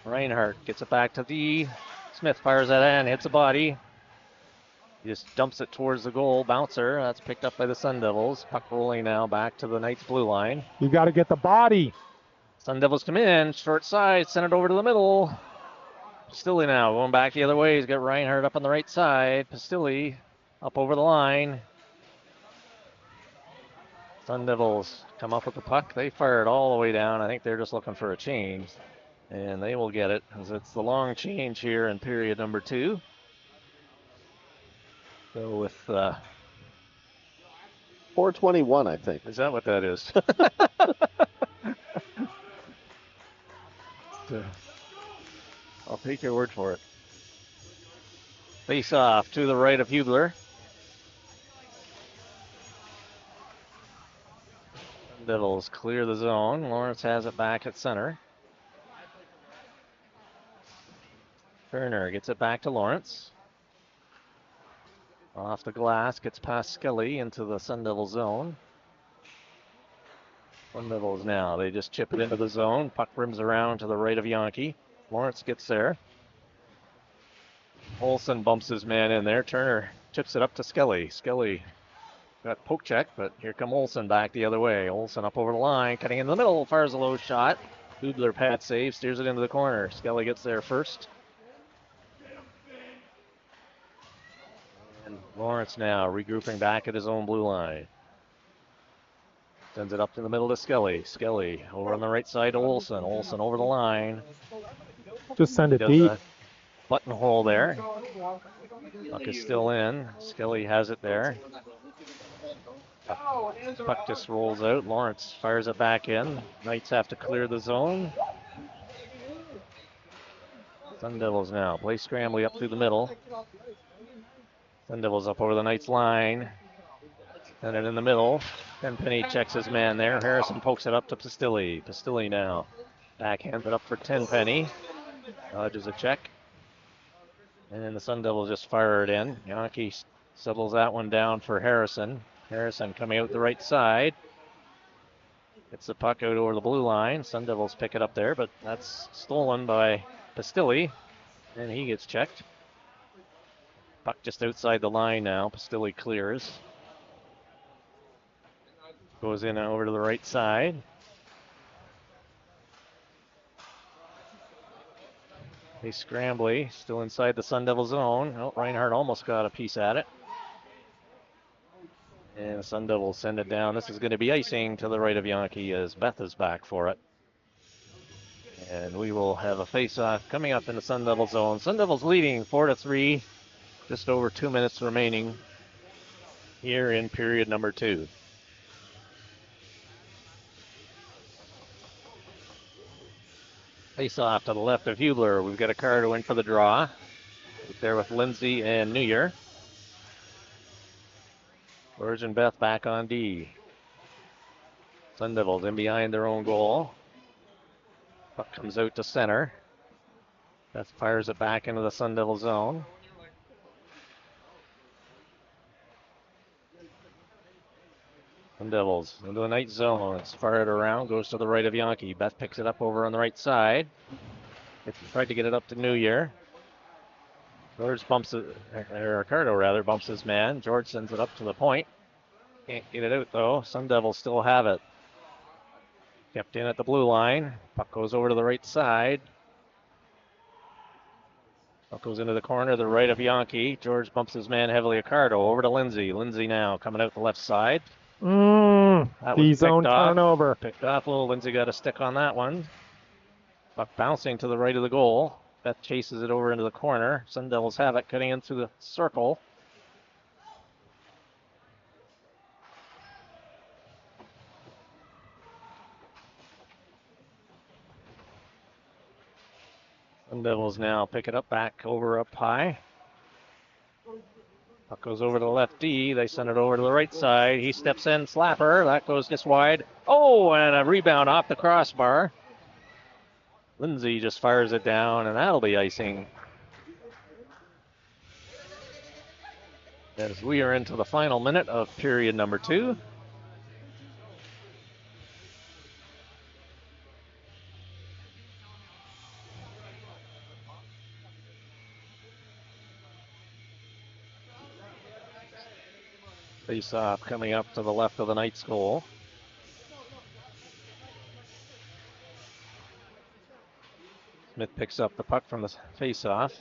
Reinhardt gets it back to D. Smith fires that in, hits the body. He just dumps it towards the goal. Bouncer, that's picked up by the Sun Devils. Puck rolling now back to the Knights blue line. You got to get the body. Sun Devils come in, short side, send it over to the middle. Pastille now going back the other way. He's got Reinhardt up on the right side. Pastille up over the line. Sun Devils come up with the puck. They fire it all the way down. I think they're just looking for a change. And they will get it, as it's the long change here in period number 2. So with 4:21, I think. is that what that is? I'll take your word for it. Face off to the right of Hubler. Devils clear the zone. Lawrence has it back at center. Turner gets it back to Lawrence. Off the glass, gets past Skelly into the Sun Devil zone. Sun Devils now, they just chip it into the zone. Puck rims around to the right of Yankee. Lawrence gets there. Olsen bumps his man in there. Turner chips it up to Skelly. Skelly got poke check, but here come Olsen back the other way. Olsen up over the line, cutting in the middle, fires a low shot. Hubler pad save, steers it into the corner. Skelly gets there first. And Lawrence now regrouping back at his own blue line. Sends it up to the middle to Skelly. Skelly over on the right side to Olsen. Olsen over the line. Just send it Does deep. a buttonhole there. Puck is still in. Skelly has it there. Puck just rolls out. Lawrence fires it back in. Knights have to clear the zone. Sun Devils now play scrambly up through the middle. Sun Devils up over the Knights line. And then in the middle. Tenpenny checks his man there. Harrison pokes it up to Pastille. Pastille now backhands it up for Tenpenny. Dodges a check. And then the Sun Devils just fire it in. Yankee settles that one down for Harrison. Harrison coming out the right side. Gets the puck out over the blue line. Sun Devils pick it up there, but that's stolen by Pastille. And he gets checked. Puck just outside the line now. Pastille clears. Goes in and over to the right side. They scrambly, still inside the Sun Devil zone. Oh, Reinhardt almost got a piece at it. And the Sun Devils send it down. This is going to be icing to the right of Yankee as Beth is back for it. And we will have a face-off coming up in the Sun Devil zone. Sun Devils leading 4-3. Just over 2 minutes remaining here in period number 2. Face off to the left of Hubler. We've got a car to in for the draw. There with Lindsay and New Year. George and Beth back on D. Sun Devils in behind their own goal. Puck comes out to center. Beth fires it back into the Sun Devil zone. Sun Devils into the night zone. It's fired around, goes to the right of Yankee. Beth picks it up over on the right side. It's tried to get it up to New Year. George bumps it, or Ricardo rather, bumps his man. George sends it up to the point. Can't get it out though. Sun Devils still have it. Kept in at the blue line. Puck goes over to the right side. Puck goes into the corner, the right of Yankee. George bumps his man heavily. Ricardo over to Lindsay. Lindsay now coming out the left side. That was D-zone picked off. turnover. Picked off. Little Lindsay got a stick on that one. Puck bouncing to the right of the goal. Beth chases it over into the corner. Sun Devils have it, cutting in through the circle. Sun Devils now pick it up back over up high. Puck goes over to the left D. They send it over to the right side. He steps in, slapper. That goes just wide. Oh, and a rebound off the crossbar. Lindsay just fires it down, and that'll be icing. As we are into the final minute of period number 2. Face off coming up to the left of the Knights goal. Smith picks up the puck from the face off.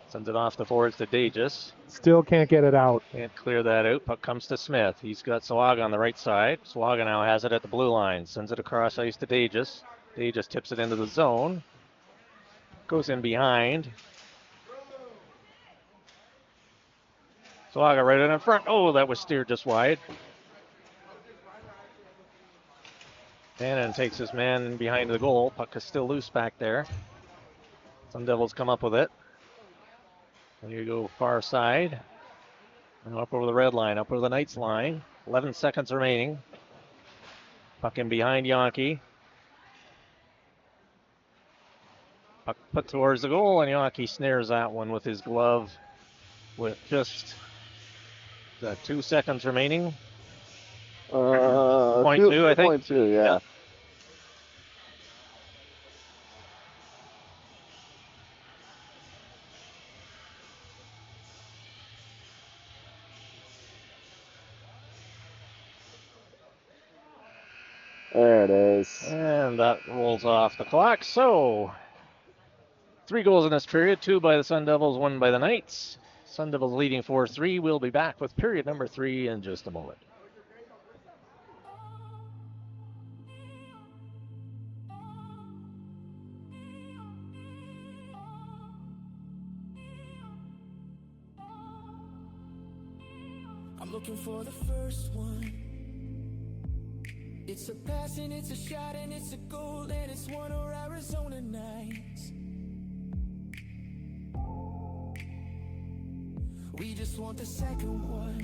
Sends it off the boards to Dages. Still can't get it out. Can't clear that out. Puck comes to Smith. He's got Swaga on the right side. Swaga now has it at the blue line. Sends it across ice to Dages. Dages tips it into the zone. Goes in behind. Swaga right in front. Oh, that was steered just wide. Bannon takes his man in behind the goal. Puck is still loose back there. Sun Devils come up with it. There you go, far side. Now up over the red line, up over the Knights line. 11 seconds remaining. Puck in behind Yonke. Puck put towards the goal, and Yonke snares that one with his glove with just 2 seconds remaining. Point two, I think. Point two, yeah. There it is. And that rolls off the clock. So, 3 goals in this period, 2 by the Sun Devils, 1 by the Knights. Sun Devils leading 4-3. We'll be back with period number 3 in just a moment. I'm looking for the first one. It's a pass and it's a shot and it's a goal and it's one of Arizona nights. We just want the second one.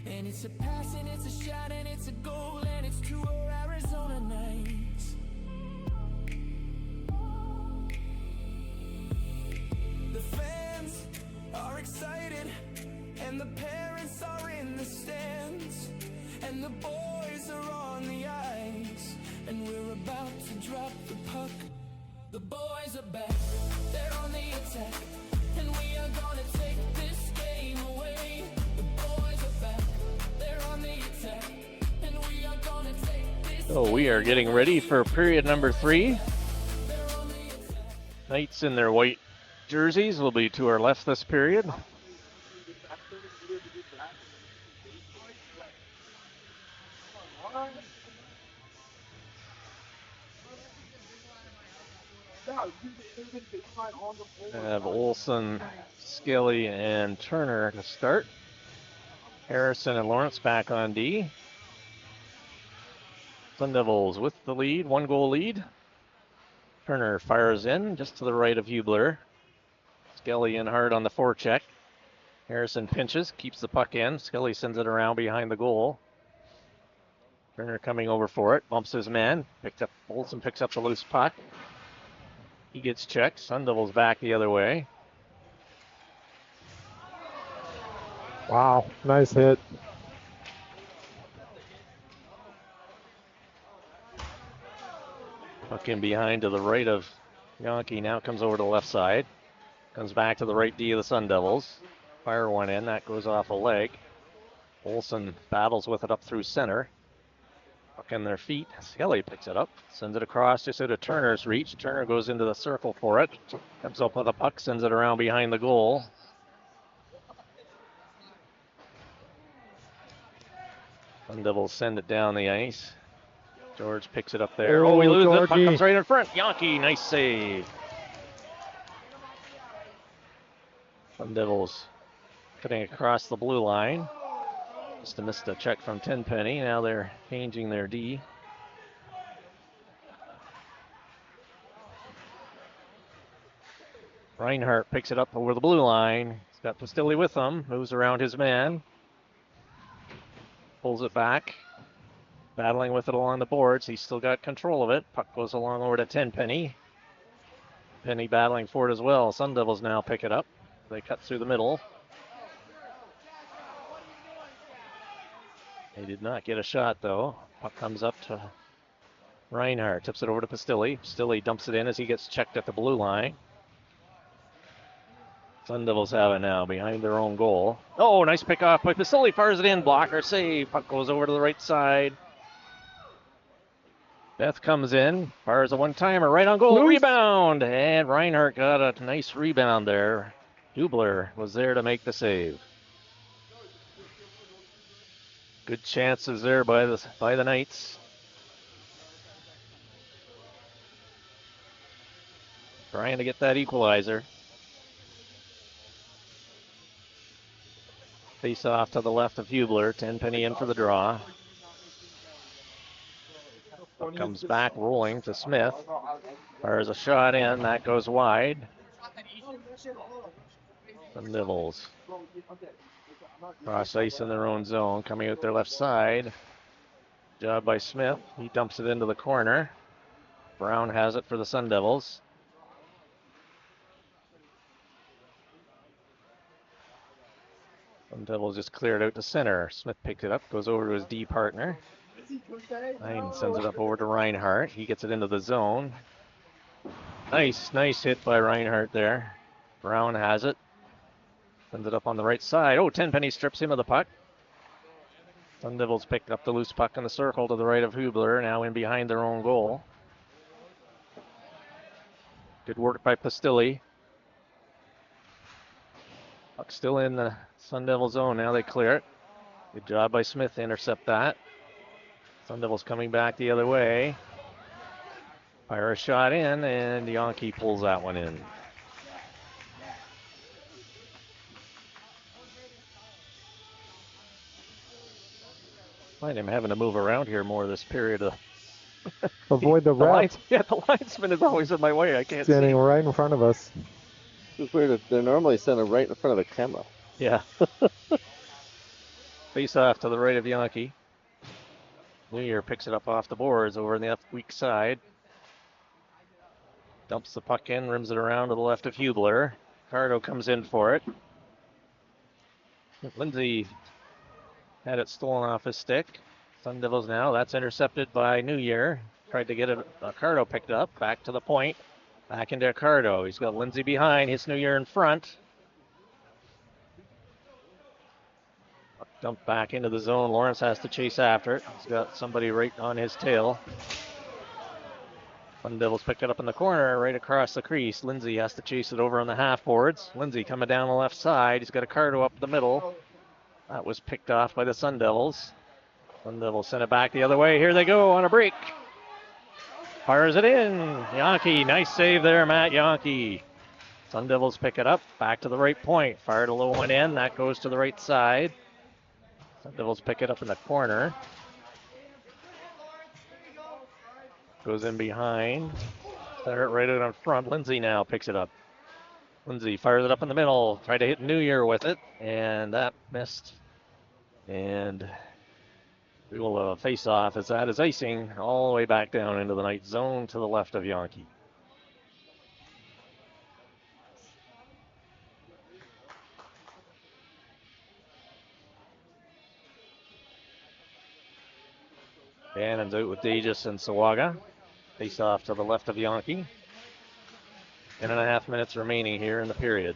And it's a pass and it's a shot and it's a goal and it's 2 of Arizona nights. The fans are excited and the parents are in the stands and the boys are on the ice and we're about to drop the puck. The boys are back, they're on the attack and we are gonna take this game away. The boys are back, they're on the attack and we are gonna take this. So we are getting ready for period number 3. Knights in their white jerseys will be to our left this period. Have Olsen, Skelly, and Turner to start. Harrison and Lawrence back on D. Sun Devils with the lead, 1-goal lead. Turner fires in just to the right of Hubler. Skelly in hard on the forecheck. Harrison pinches, keeps the puck in. Skelly sends it around behind the goal. Turner coming over for it, bumps his man. Olsen picks up the loose puck. He gets checked. Sun Devils back the other way. Wow, nice hit. Puck in behind to the right of Yonke. Now comes over to the left side. Comes back to the right D of the Sun Devils. Fire one in. That goes off a leg. Olsen battles with it up through center. Puck in their feet. Skelly picks it up. Sends it across just out of Turner's reach. Turner goes into the circle for it. Comes up with a puck. Sends it around behind the goal. Sun Devils send it down the ice. George picks it up there. Oh, we lose it. Puck comes right in front. Yonke, nice save. Sun Devils cutting across the blue line. Just missed a check from Tenpenny. Now they're changing their D. Reinhardt picks it up over the blue line. He's got Pastilli with him. Moves around his man. Pulls it back. Battling with it along the boards. He's still got control of it. Puck goes along over to Tenpenny. Penny battling for it as well. Sun Devils now pick it up. They cut through the middle. They did not get a shot, though. Puck comes up to Reinhardt. Tips it over to Pastilli. Pastilli dumps it in as he gets checked at the blue line. Sun Devils have it now behind their own goal. Oh, nice pick off by Vasily. Fires it in. Blocker save. Puck goes over to the right side. Beth comes in. Fires a one-timer right on goal. Loose. Rebound. And Reinhardt got a nice rebound there. Hubler was there to make the save. Good chances there by the Knights. Trying to get that equalizer. Face off to the left of Hubler. Tenpenny in for the draw. Puck comes back rolling to Smith. Fires a shot in. That goes wide. The Nibbles. Cross ice in their own zone. Coming out their left side. Job by Smith. He dumps it into the corner. Brown has it for the Sun Devils. Sun Devils just cleared out to center. Smith picked it up, goes over to his D partner. Hine sends it up over to Reinhardt. He gets it into the zone. Nice hit by Reinhardt there. Brown has it. Sends it up on the right side. Oh, Tenpenny strips him of the puck. Sun Devils picked up the loose puck in the circle to the right of Hubler, now in behind their own goal. Good work by Pastilli. Puck still in the Sun Devil zone. Now they clear it. Good job by Smith to intercept that. Sun Devils coming back the other way. Fire a shot in, and Yankee pulls that one in. Find him having to move around here more this period of. Avoid the ref. The linesman is always in my way. I can't Standing see. right in front of us. It's weird. They're normally centered right in front of the camera. Yeah. Face off to the right of Yankee. New Year picks it up off the boards over on the weak side. Dumps the puck in, rims it around to the left of Hubler. Cardo comes in for it. Lindsay had it stolen off his stick. Sun Devils now. That's intercepted by New Year. Tried to get it. Cardo picked up. Back to the point. Back into Cardo. He's got Lindsay behind. Hits New Year in front. Dumped back into the zone. Lawrence has to chase after it. He's got somebody right on his tail. Sun Devils picked it up in the corner, right across the crease. Lindsay has to chase it over on the half boards. Lindsay coming down the left side. He's got a Cardo up the middle. That was picked off by the Sun Devils. Sun Devils send it back the other way. Here they go on a break. Fires it in. Yankee, nice save there, Matt Yankee. Sun Devils pick it up, back to the right point. Fired a low one in. That goes to the right side. Sun Devils pick it up in the corner. Goes in behind. Center it right out in front. Lindsay now picks it up. Lindsay fires it up in the middle. Tried to hit New Year with it, and that missed. And we will face off as that is icing all the way back down into the Knight zone to the left of Yankee. Bannon's out with Davis and Sawaga. Face off to the left of Yankee. 10.5 minutes remaining here in the period.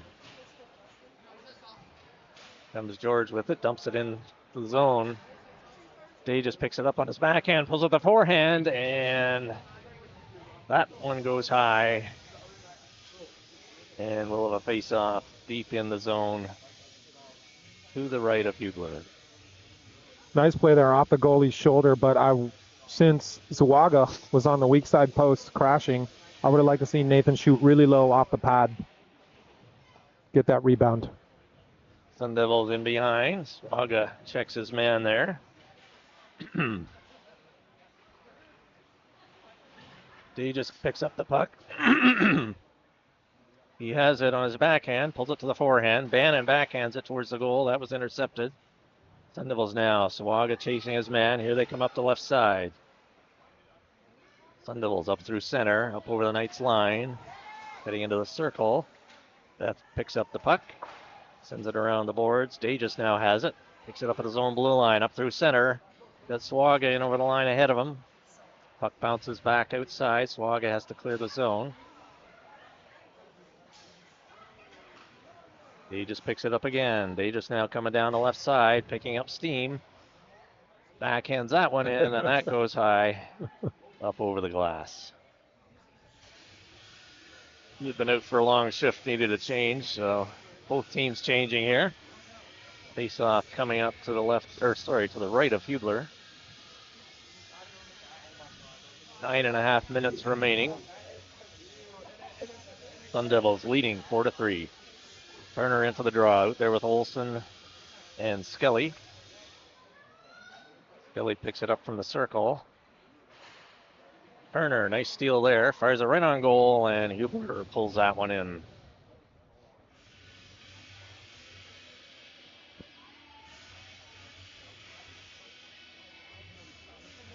Comes George with it, dumps it in the zone. Day just picks it up on his backhand, pulls up the forehand, and that one goes high. And we'll have a face-off deep in the zone to the right of Hubler. Nice play there off the goalie's shoulder, but since Zawaga was on the weak side post crashing, I would have liked to see Nathan shoot really low off the pad. Get that rebound. Sun Devils in behind. Zawaga checks his man there. D just picks up the puck. He has it on his backhand, pulls it to the forehand. Bannon backhands it towards the goal. That was intercepted. Sun Devils now. Sawaga chasing his man. Here they come up the left side. Sun Devils up through center, up over the Knights line. Heading into the circle. Beth picks up the puck. Sends it around the boards. Davis now has it. Picks it up at his own blue line, up through center. Got Sawaga in over the line ahead of him. Puck bounces back outside. Sawaga has to clear the zone. He just picks it up again. They just now coming down the left side, picking up steam. Backhands that one in, and that goes high up over the glass. He'd been out for a long shift, needed a change, so both teams changing here. Face off coming up to the left, or sorry, to the right of Hubler. 9.5 minutes remaining. Sun Devils leading 4-3. Turner into the draw out there with Olsen and Skelly. Skelly picks it up from the circle. Turner, nice steal there. Fires it right on goal, and Hubler pulls that one in.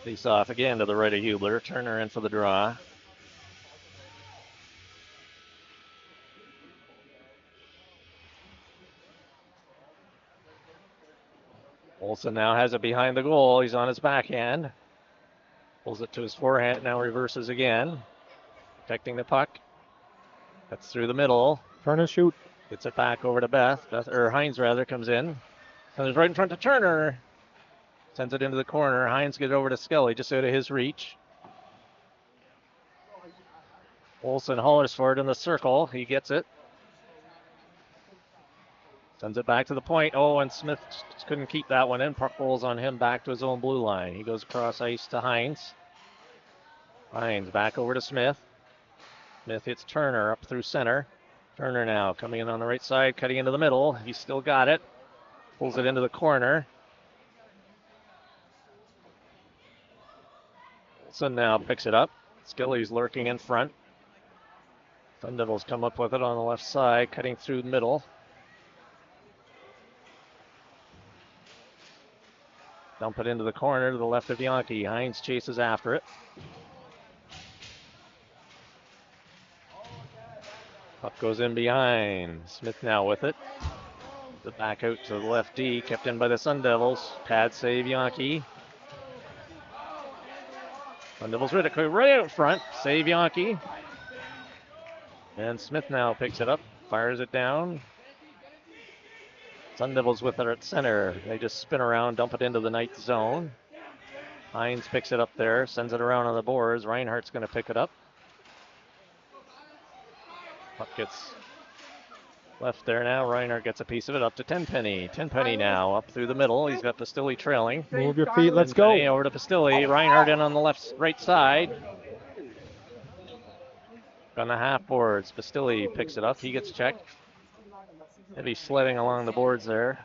Face off again to the right of Hubler. Turner in for the draw. Olsen now has it behind the goal. He's on his backhand. Pulls it to his forehand. Now reverses again. Protecting the puck. That's through the middle. Turner shoot. Gets it back over to or Hines rather, comes in. And it's right in front of Turner. Sends it into the corner. Hines gets over to Skelly, just out of his reach. Olsen hollers for it in the circle. He gets it. Sends it back to the point. Oh, and Smith just couldn't keep that one in. Puck rolls on him back to his own blue line. He goes across ice to Hines. Hines back over to Smith. Smith hits Turner up through center. Turner now coming in on the right side, cutting into the middle. He's still got it. Pulls it into the corner. Olsen now picks it up. Skelly's lurking in front. Sun Devils come up with it on the left side, cutting through the middle. Dump it into the corner to the left of Yankee. Hines chases after it. Puck goes in behind. Smith now with it. The back out to the left D, kept in by the Sun Devils. Pad save Yankee. Sun Devils right out front. Save Yankee. And Smith now picks it up, fires it down. Sun Devils with it at center. They just spin around, dump it into the night zone. Hines picks it up there, sends it around on the boards. Reinhardt's going to pick it up. Puck gets left there now. Reinhardt gets a piece of it up to Tenpenny. Tenpenny now up through the middle. He's got Pastilli trailing. Move your feet. Let's go. Tenpenny over to Pastilli. Reinhardt in on the right side. On the half boards. Pastilli picks it up. He gets checked. Heavy sledding along the boards there.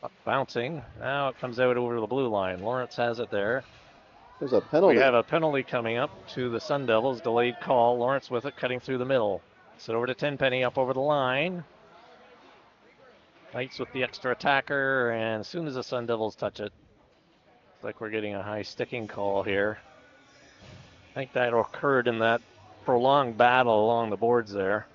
Puck bouncing. Now it comes out over the blue line. Lawrence has it there. There's a penalty. We have a penalty coming up to the Sun Devils. Delayed call. Lawrence with it, cutting through the middle. Sit over to Tenpenny, up over the line. Knights with the extra attacker, and as soon as the Sun Devils touch it, it's like we're getting a high sticking call here. I think that occurred in that prolonged battle along the boards there.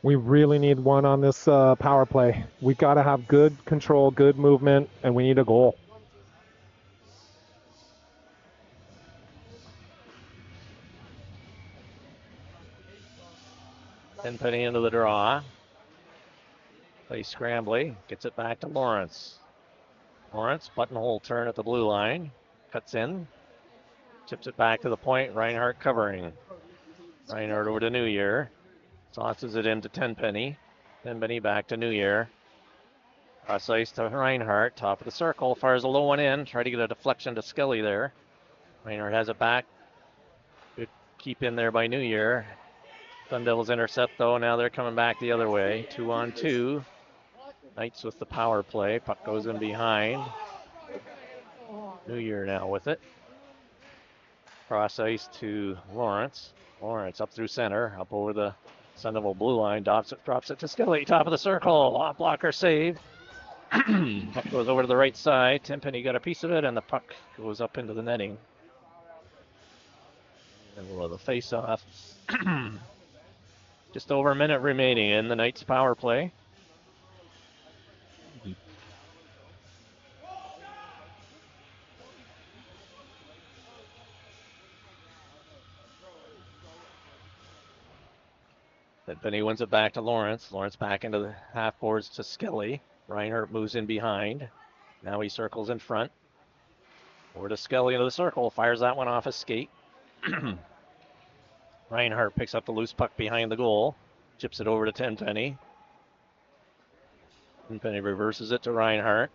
We really need one on this power play. We got to have good control, good movement, and we need a goal. Tenpenny into the draw. Plays Scrambly. Gets it back to Lawrence. Lawrence, buttonhole turn at the blue line. Cuts in. Chips it back to the point. Reinhardt covering. Reinhardt over to New Year. Tosses it into Tenpenny. Tenpenny back to New Year. Cross ice to Reinhardt. Top of the circle. Fires a low one in. Try to get a deflection to Skelly there. Reinhardt has it back. Good keep in there by New Year. Sun Devils intercept though. Now they're coming back the other way. 2-on-2. Knights with the power play. Puck goes in behind. New Year now with it. Cross ice to Lawrence. Lawrence up through center. Up over the Sun Devil blue line. Drops it to Skelly. Top of the circle. Off blocker save. Puck goes over to the right side. Tenpenny got a piece of it, and the puck goes up into the netting. And we'll have the face off. Just over a minute remaining in the Knights power play. Then he wins it back to Lawrence. Lawrence back into the half boards to Skelly. Reinhardt moves in behind. Now he circles in front. Over to Skelly into the circle. Fires that one off his skate. Reinhardt picks up the loose puck behind the goal. Chips it over to Tenpenny. Tenpenny reverses it to Reinhardt.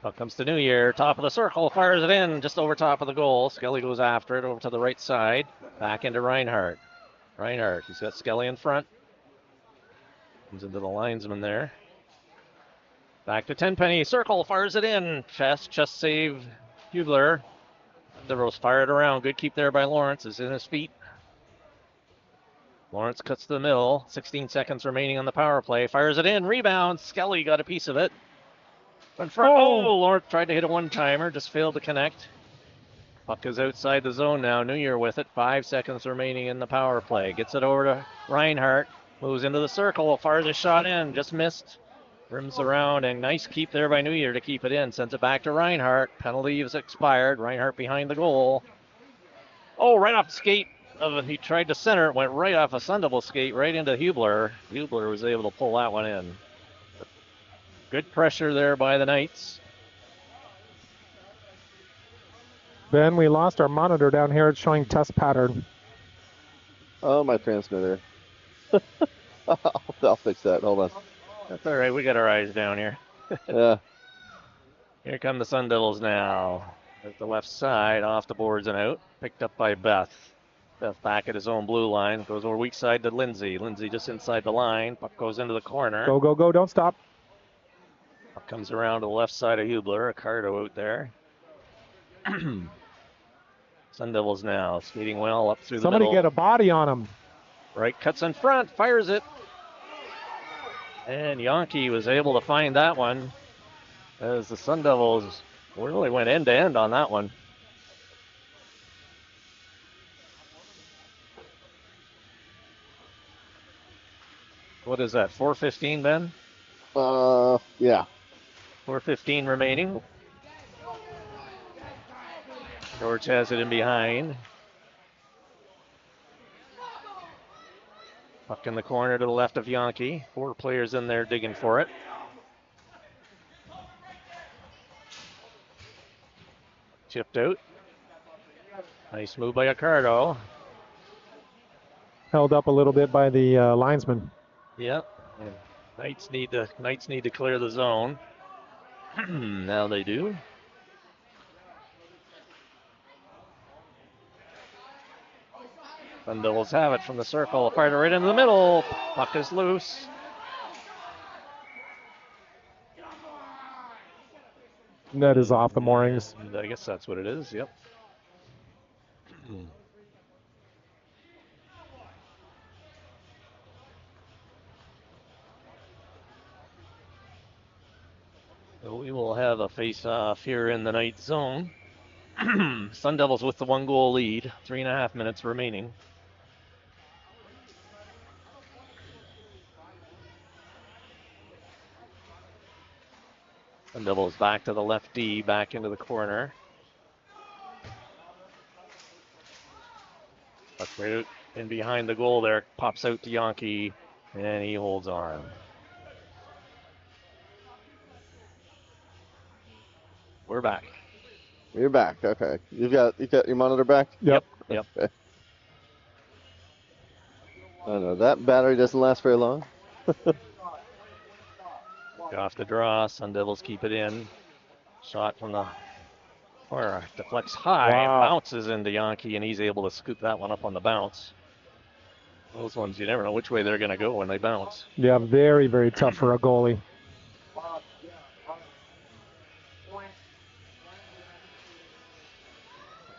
Puck comes to New Year. Top of the circle. Fires it in just over top of the goal. Skelly goes after it over to the right side. Back into Reinhardt. Reinhardt, he's got Skelly in front. Comes into the linesman there. Back to Tenpenny. Circle. Fires it in. Chest save. Hubler. The Rose fired around. Good keep there by Lawrence. Is in his feet. Lawrence cuts to the middle. 16 seconds remaining on the power play. Fires it in. Rebound. Skelly got a piece of it. In front. Oh, Lawrence tried to hit a one-timer. Just failed to connect. Puck is outside the zone now. New Year with it. 5 seconds remaining in the power play. Gets it over to Reinhardt. Moves into the circle. Fires a shot in. Just missed. Rims around. And nice keep there by New Year to keep it in. Sends it back to Reinhardt. Penalty is expired. Reinhardt behind the goal. Oh, right off the skate. He tried to center. It went right off a Sun Devil skate right into Hubler. Hubler was able to pull that one in. Good pressure there by the Knights. Ben, we lost our monitor down here. It's showing test pattern. Oh, my transmitter. I'll fix that. Hold on. That's all right. We got our eyes down here. Yeah. Here come the Sun Devils now. At the left side, off the boards and out. Picked up by Beth. Beth back at his own blue line. Goes over weak side to Lindsay. Lindsay just inside the line. Puck goes into the corner. Go, go, go. Don't stop. Puck comes around to the left side of Hubler. Ricardo out there. Sun Devils now skating well up through the middle. Somebody get a body on him. Right, cuts in front, fires it. And Yankee was able to find that one as the Sun Devils really went end to end on that one. What is that, 4:15, Ben? Yeah. 4:15 remaining. George has it in behind. Puck in the corner to the left of Yankee. 4 players in there digging for it. Chipped out. Nice move by Ricardo. Held up a little bit by the linesman. Yep. And Knights need to clear the zone. Now they do. Sun Devils have it from the circle. Fired right into the middle. Puck is loose. Net is off the moorings. And I guess that's what it is. Yep. So we will have a face-off here in the night zone. Sun Devils with the 1-goal lead. 3.5 minutes remaining. Sun Devils back to the left D, back into the corner. Puck right out in behind the goal there. Pops out to Yankee, and he holds on. We're back. You're back. Okay. You got your monitor back? Yep. Yep. Okay. I know that battery doesn't last very long. Off the draw. Sun Devils keep it in. Shot from the corner. Deflects high. Wow. Bounces into Yankee, and he's able to scoop that one up on the bounce. Those ones, you never know which way they're going to go when they bounce. Yeah, very, very tough for a goalie.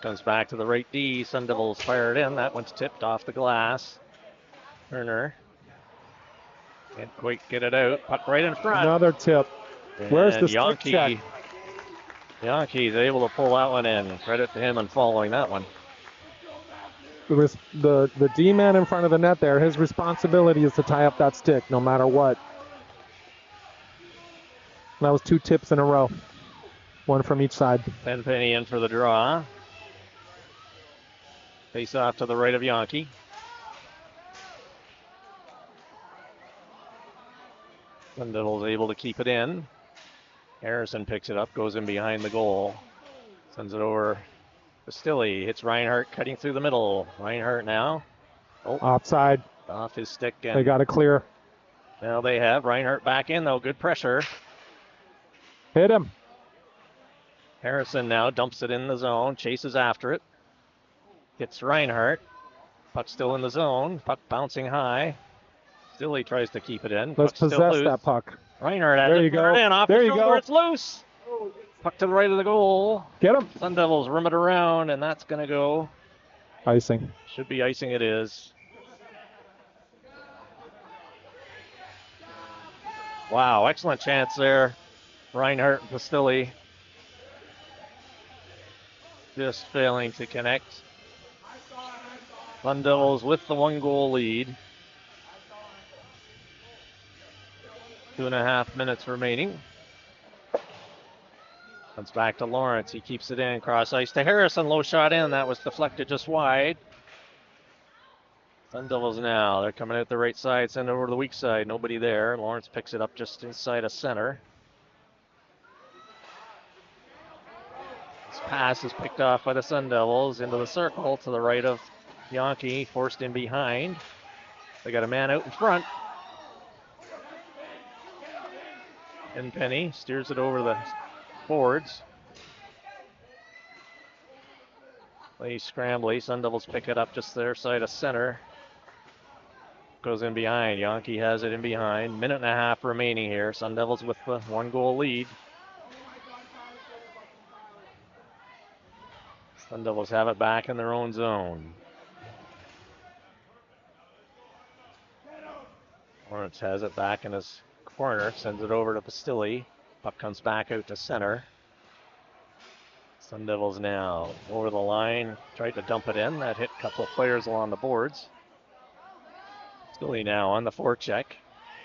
Comes back to the right D. Sun Devils fire it in. That one's tipped off the glass. Turner can't quite get it out. Puck right in front. Another tip. Where's And the stick check? Yankee's able to pull that one in. Credit to him on following that one. The D-man in front of the net there, his responsibility is to tie up that stick no matter what. That was 2 tips in a row. 1 from each side. Tenpenny in for the draw. Face off to the right of Yankee. Sun Devils able to keep it in. Harrison picks it up, goes in behind the goal. Sends it over to Stilly. Hits Reinhardt cutting through the middle. Reinhardt now. Oh, Offside. off his stick. They And got to clear. now they have Reinhardt back in, though. Good pressure. Hit him. Harrison now dumps it in the zone, chases after it. Hits Reinhardt. Puck still in the zone. Puck bouncing high. Stilly tries to keep it in. Let's Puck's still possess loose. that puck. Reinhardt has There it. you go. Put it in off There the you shoulder. go. It's loose. Puck to the right of the goal. Get him. Sun Devils rim it around, and that's going to go. Icing. Should be icing. It is. Wow, excellent chance there. Reinhardt and Pastilli just failing to connect. Sun Devils with the 1-goal lead. 2.5 minutes remaining. Comes back to Lawrence. He keeps it in. Cross ice to Harrison. Low shot in. That was deflected just wide. Sun Devils now. They're coming out the right side. Send it over to the weak side. Nobody there. Lawrence picks it up just inside of center. This pass is picked off by the Sun Devils into the circle to the right of Yankee. Forced in behind. They got a man out in front. And Penny steers it over the boards. Play scrambly. Sun Devils pick it up just their side of center. Goes in behind. Yankee has it in behind. 1.5 remaining here. Sun Devils with the 1-goal lead. Sun Devils have it back in their own zone. Lawrence has it back in his corner. Sends it over to Pastilli. Puck comes back out to center. Sun Devils now over the line. Tried to dump it in. That hit a couple of players along the boards. Pastilli now on the forecheck.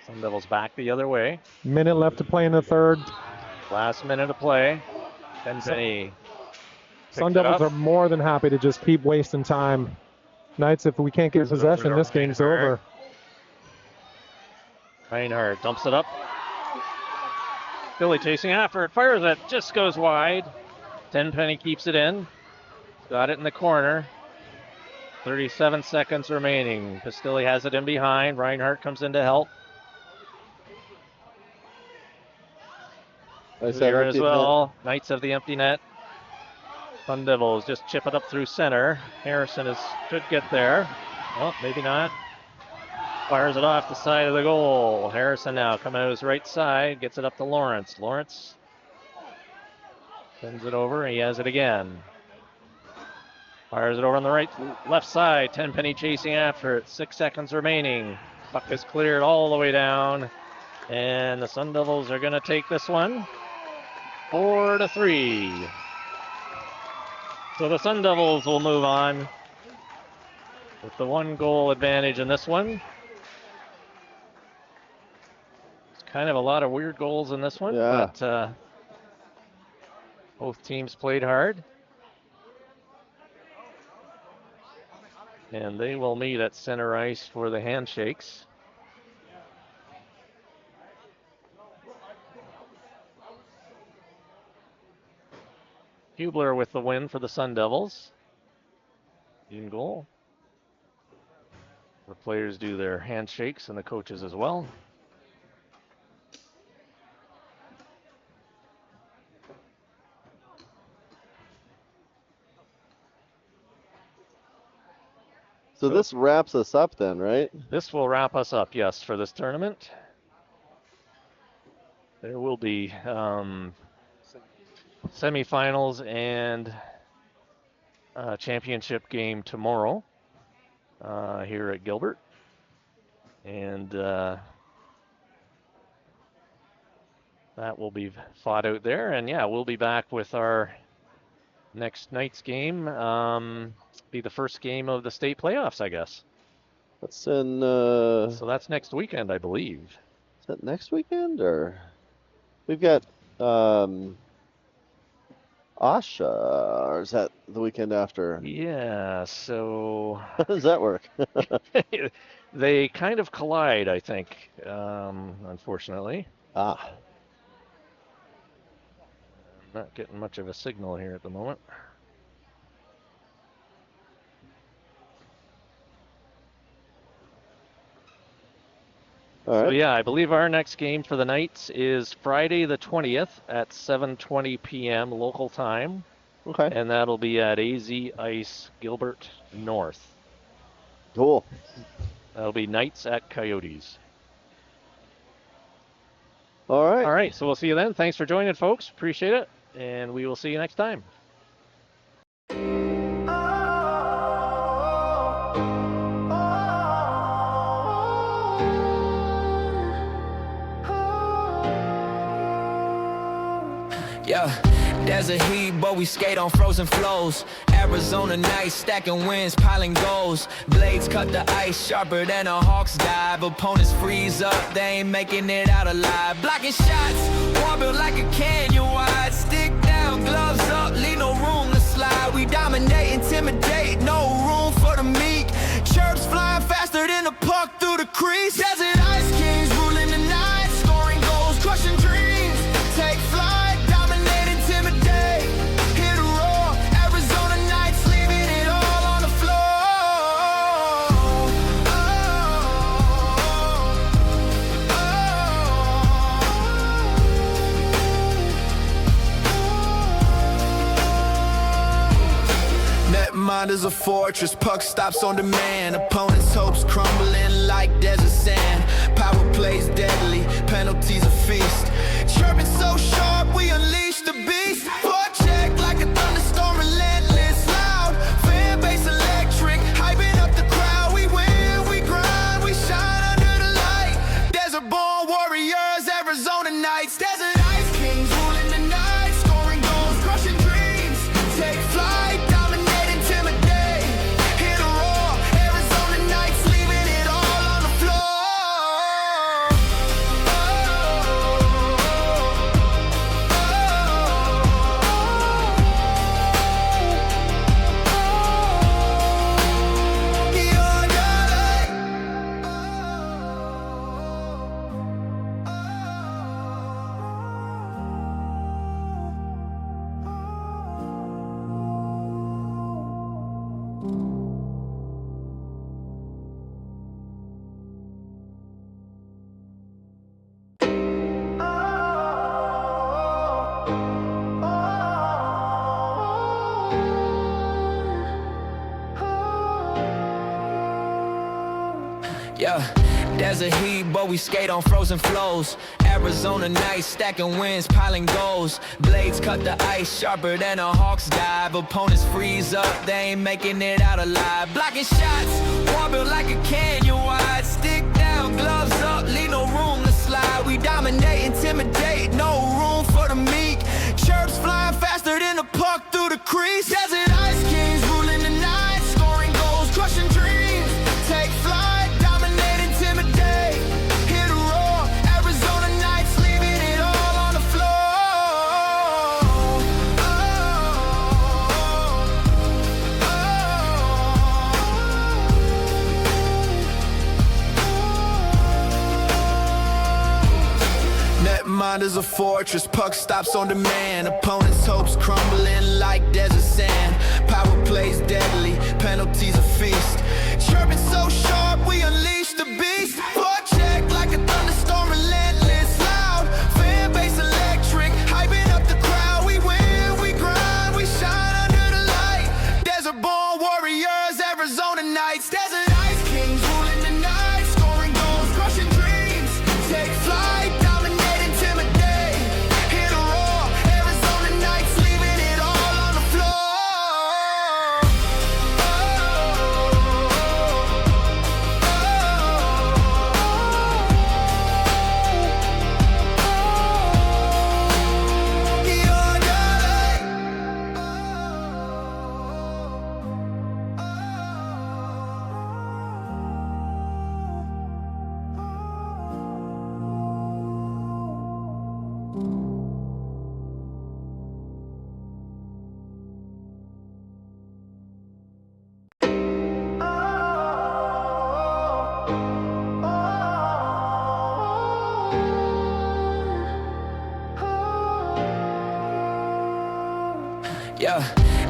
Sun Devils back the other way. Minute left to play in the third. Last minute of play. Penny. Sun Devils are more than happy to just keep wasting time. Knights, if we can't get possession, this game's over. Reinhardt dumps it up. Billy chasing after it, fires it, just goes wide. Tenpenny keeps it in. Got it in the corner. 37 seconds remaining. Pastilli has it in behind. Reinhardt comes in to help. Here as well. Knights have the empty net. Sun Devils just chip it up through center. Harrison should get there. Oh, maybe not. Fires it off the side of the goal. Harrison now coming out his right side. Gets it up to Lawrence. Lawrence sends it over. He has it again. Fires it over on the left side. Tenpenny chasing after it. 6 seconds remaining. Puck is cleared all the way down. And the Sun Devils are going to take this one 4-3. So the Sun Devils will move on with the 1-goal advantage in this one. Kind of a lot of weird goals in this one, but both teams played hard. And they will meet at center ice for the handshakes. Hubler with the win for the Sun Devils. In goal. The players do their handshakes and the coaches as well. So this wraps us up then, right? This will wrap us up, yes, for this tournament. There will be semifinals and championship game tomorrow here at Gilbert. And that will be fought out there. And yeah, we'll be back with our next night's game. Be the first game of the state playoffs, I guess. That's in. So that's next weekend, I believe. Is that next weekend or? We've got. Asha, or is that the weekend after? Yeah, so How does that work? they kind of collide, I think, unfortunately. Ah, I'm not getting much of a signal here at the moment. all So right. yeah, I believe our next game for the Knights is Friday the 20th at 7:20 p.m. local time, Okay. and that'll be at AZ Ice Gilbert North. Cool. That'll be Knights at Coyotes. All right. All right, so we'll see you then. Thanks for joining, folks. Appreciate it, and we will see you next time. Yeah, there's a heat, but we skate on frozen flows. Arizona nights, stacking wins, piling goals. Blades cut the ice sharper than a hawk's dive. Opponents freeze up, they ain't making it out alive. Blocking shots, wall built like a canyon wide. Stick down, gloves up, leave no room to slide. We dominate, intimidate, no room for the meek. Chirps flying faster than the puck through the crease. Desert Ice Kings ruling the night, scoring goals, crushing dreams. Take flight. Mind is a fortress, puck stops on demand. Opponents' hopes crumbling like desert sand. Power plays deadly, penalties a feast. Chirping so sharp, we unleash the beast. Foot check like a thunderstorm, relentless, loud. Fan base electric, hyping up the crowd. We win, we grind, we shine under the light. Desert born warriors, Arizona Knights. Desert Ice Kings ruling the night, scoring goals, crushing dreams. Take flight. Yeah, there's a heat, but we skate on frozen flows. Arizona nights, stacking wins, piling goals. Blades cut the ice sharper than a hawk's dive. Opponents freeze up, they ain't making it out alive. Blocking shots, wall built like a canyon wide. Stick down, gloves up, leave no room to slide. We dominate, intimidate, no room for the meek. Chirps flying faster than a puck through the crease. Desert Ice Kings ruling the night, scoring goals, crushing dreams. Take flight. Mind is a fortress, puck stops on demand. Opponents' hopes crumbling like desert sand. Power plays deadly, penalties a feast. Chirping so sharp, we unleash the beast. Foot check like a thunderstorm, relentless, loud. Fan base electric, hyping up the crowd. We win, we grind, we shine under the light. Desert born warriors, Arizona Knights. Desert Ice Kings ruling the night, scoring goals, crushing dreams. Take flight. Yeah,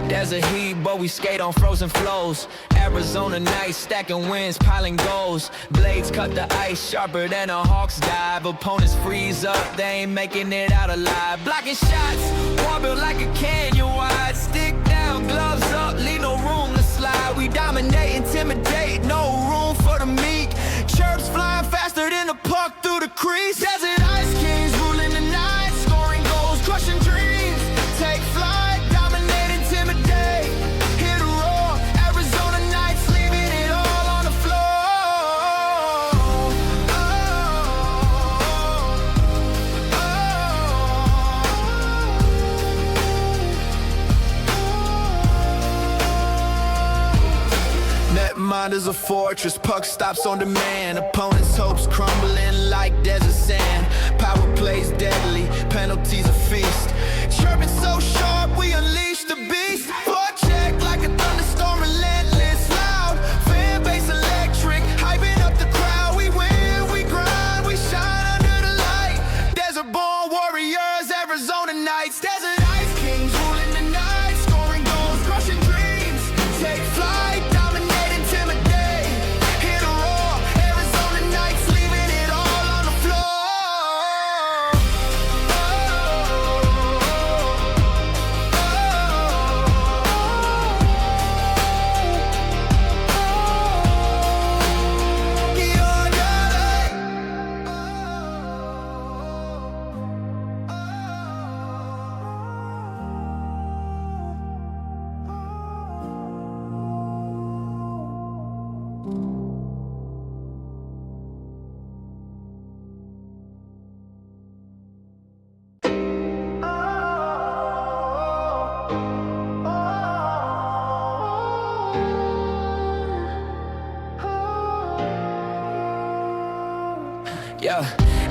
desert heat, but we skate on frozen flows. Arizona nights, stacking wins, piling goals. Blades cut the ice sharper than a hawk's dive. Opponents freeze up, they ain't making it out alive. Blocking shots, wall built like a canyon wide. Stick down, gloves up, leave no room to slide. We dominate, intimidate, no room for the meek. Chirps flying faster than a puck through the crease. Desert ice kings ruling the night, scoring goals, crushing dreams. Take flight, dominate, intimidate, hit a roar. Arizona nights, leaving it all on the floor. Netmind is a fortress, puck stops on demand. Opponents' hopes crumbling like desert sand. Power plays deadly, penalties a feast. Chirping so sharp, we unleash the beast. Forecheck like a thunderstorm, relentless, loud. Fan base electric, hyping up the crowd. We win, we grind, we shine under the light. Desert born warriors, Arizona nights. Desert ice kings ruling the night, scoring goals, crushing dreams. Take flight, dominate, intimidate, hit a roar. Arizona nights, leaving it all on the floor. Yeah,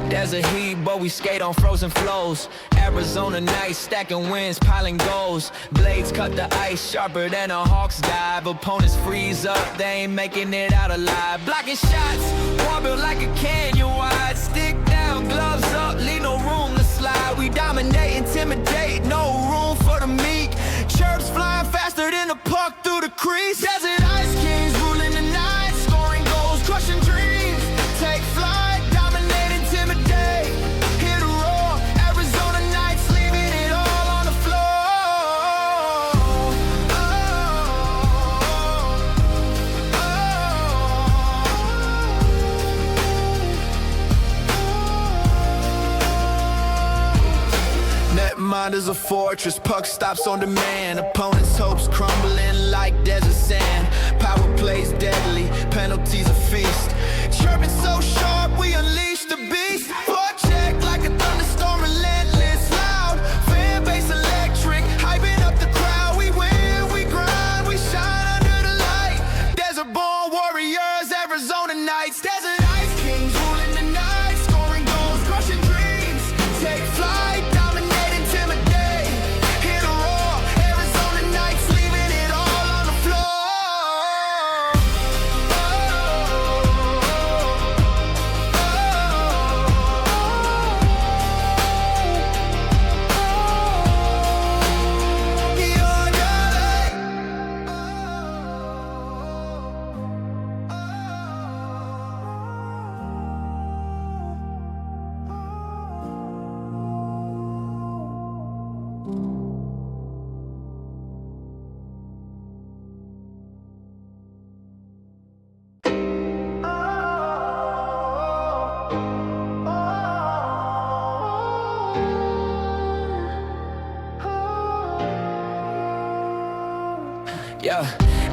desert heat, but we skate on frozen flows. Arizona nights, stacking wins, piling goals. Blades cut the ice sharper than a hawk's dive. Opponents freeze up, they ain't making it out alive. Blocking shots, wall built like a canyon wide. Stick down, gloves up, leave no room to slide. We dominate, intimidate, no room for the meek. Chirps flying faster than a puck through the crease. Desert ice kings ruling the night, scoring goals, crushing dreams. Take flight, dominate, intimidate, hit a roar. Arizona nights, leaving it all on the floor. Netmind is a fortress, puck stops on demand. Opponents' hopes crumbling like desert sand. Power plays deadly, penalties a feast. Chirping so sharp, we unleash the beast. Forecheck like a thunderstorm, relentless, loud. Fan base electric, hyping up the crowd. We win, we grind, we shine under the light. Desert born warriors, Arizona nights. Desert ice kings ruling the night, scoring goals, crushing dreams. Take flight, dominate, intimidate, hit a roar. Arizona nights, leaving it all on the floor. Yeah,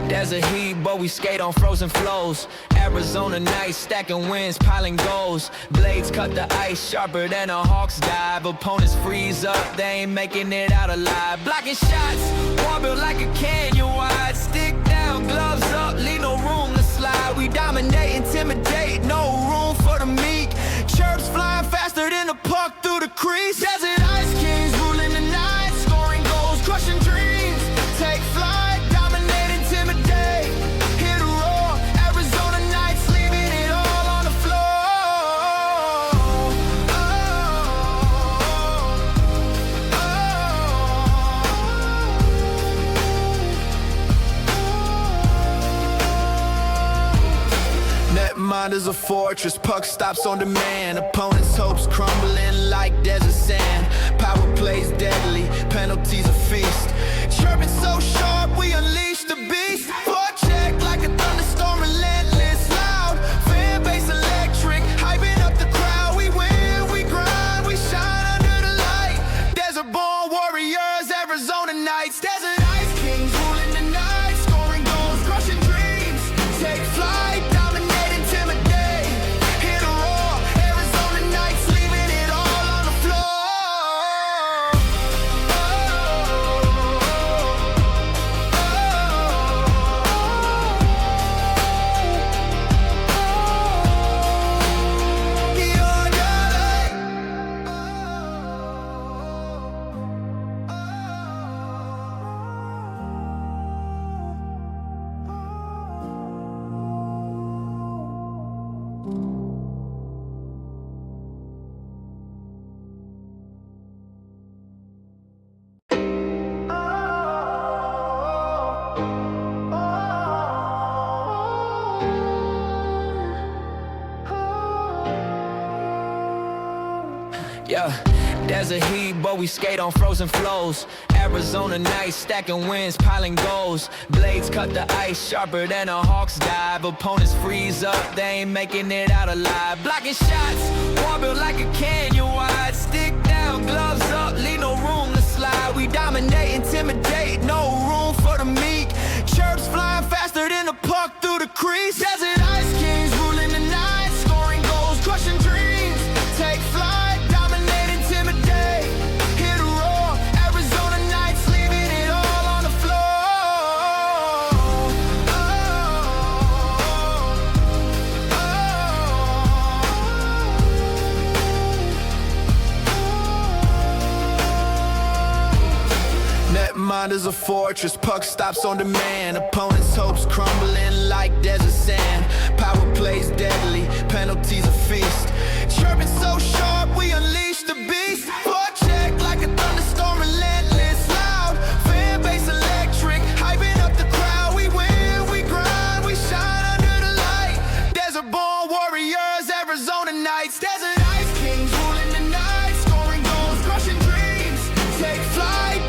desert heat, but we skate on frozen flows. Arizona nights, stacking wins, piling goals. Blades cut the ice sharper than a hawk's dive. Opponents freeze up, they ain't making it out alive. Blocking shots, wall built like a canyon wide. Stick down, gloves up, leave no room to slide. We dominate, intimidate, no room for the meek. Chirps flying faster than a puck through the crease. Desert ice kings ruling the night, scoring goals, crushing dreams. Take flight, dominate, intimidate, hit a roar. Arizona nights, leaving it all on the floor. is a fortress, puck stops on demand. Opponents' hopes crumbling like desert sand. Power plays deadly, penalties a feast. Chirping so sharp, we unleash the beast. Forecheck like a thunderstorm, relentless, loud. Fan base electric, hyping up the crowd. We win, we grind, we shine under the light. Desert-born warriors, Arizona Knights. Desert Ice Kings ruling the night, scoring goals, crushing dreams. Take flight, dominate, intimidate. Hit a roar, Arizona Knights, leaving it all on the floor. Yeah, desert heat, but we skate on frozen flows. Arizona nights, stacking wins, piling goals. Blades cut the ice sharper than a hawk's dive. Opponents freeze up, they ain't making it out alive. Blocking shots, wall built like a canyon wide. Stick down, gloves up, leave no room to slide. We dominate, intimidate, no room for the meek. Chirps flying faster than a puck through the crease. Desert Ice Kings ruling the night, scoring goals, crushing dreams. Take flight. Mind is a fortress, puck stops on demand. Opponents' hopes crumbling like desert sand. Power plays deadly, penalties a feast. Chirping so sharp, we unleash the beast. Forecheck like a thunderstorm, relentless, loud. Fan base electric, hyping up the crowd. We win, we grind, we shine under the light. Desert-born warriors, Arizona Knights. Desert Ice Kings ruling the night, scoring goals, crushing dreams. Take flight.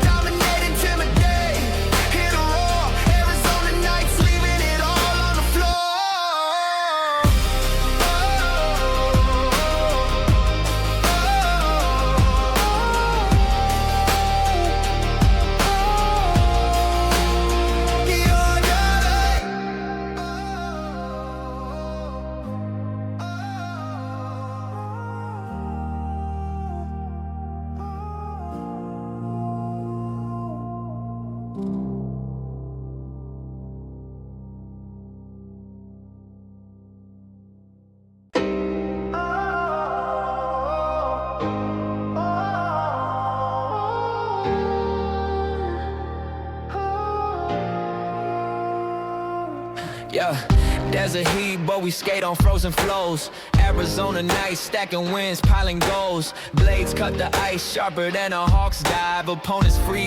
Yeah, desert heat, but we skate on frozen flows. Arizona nights, stacking wins, piling goals. Blades cut the ice sharper than a hawk's dive. Opponents freeze.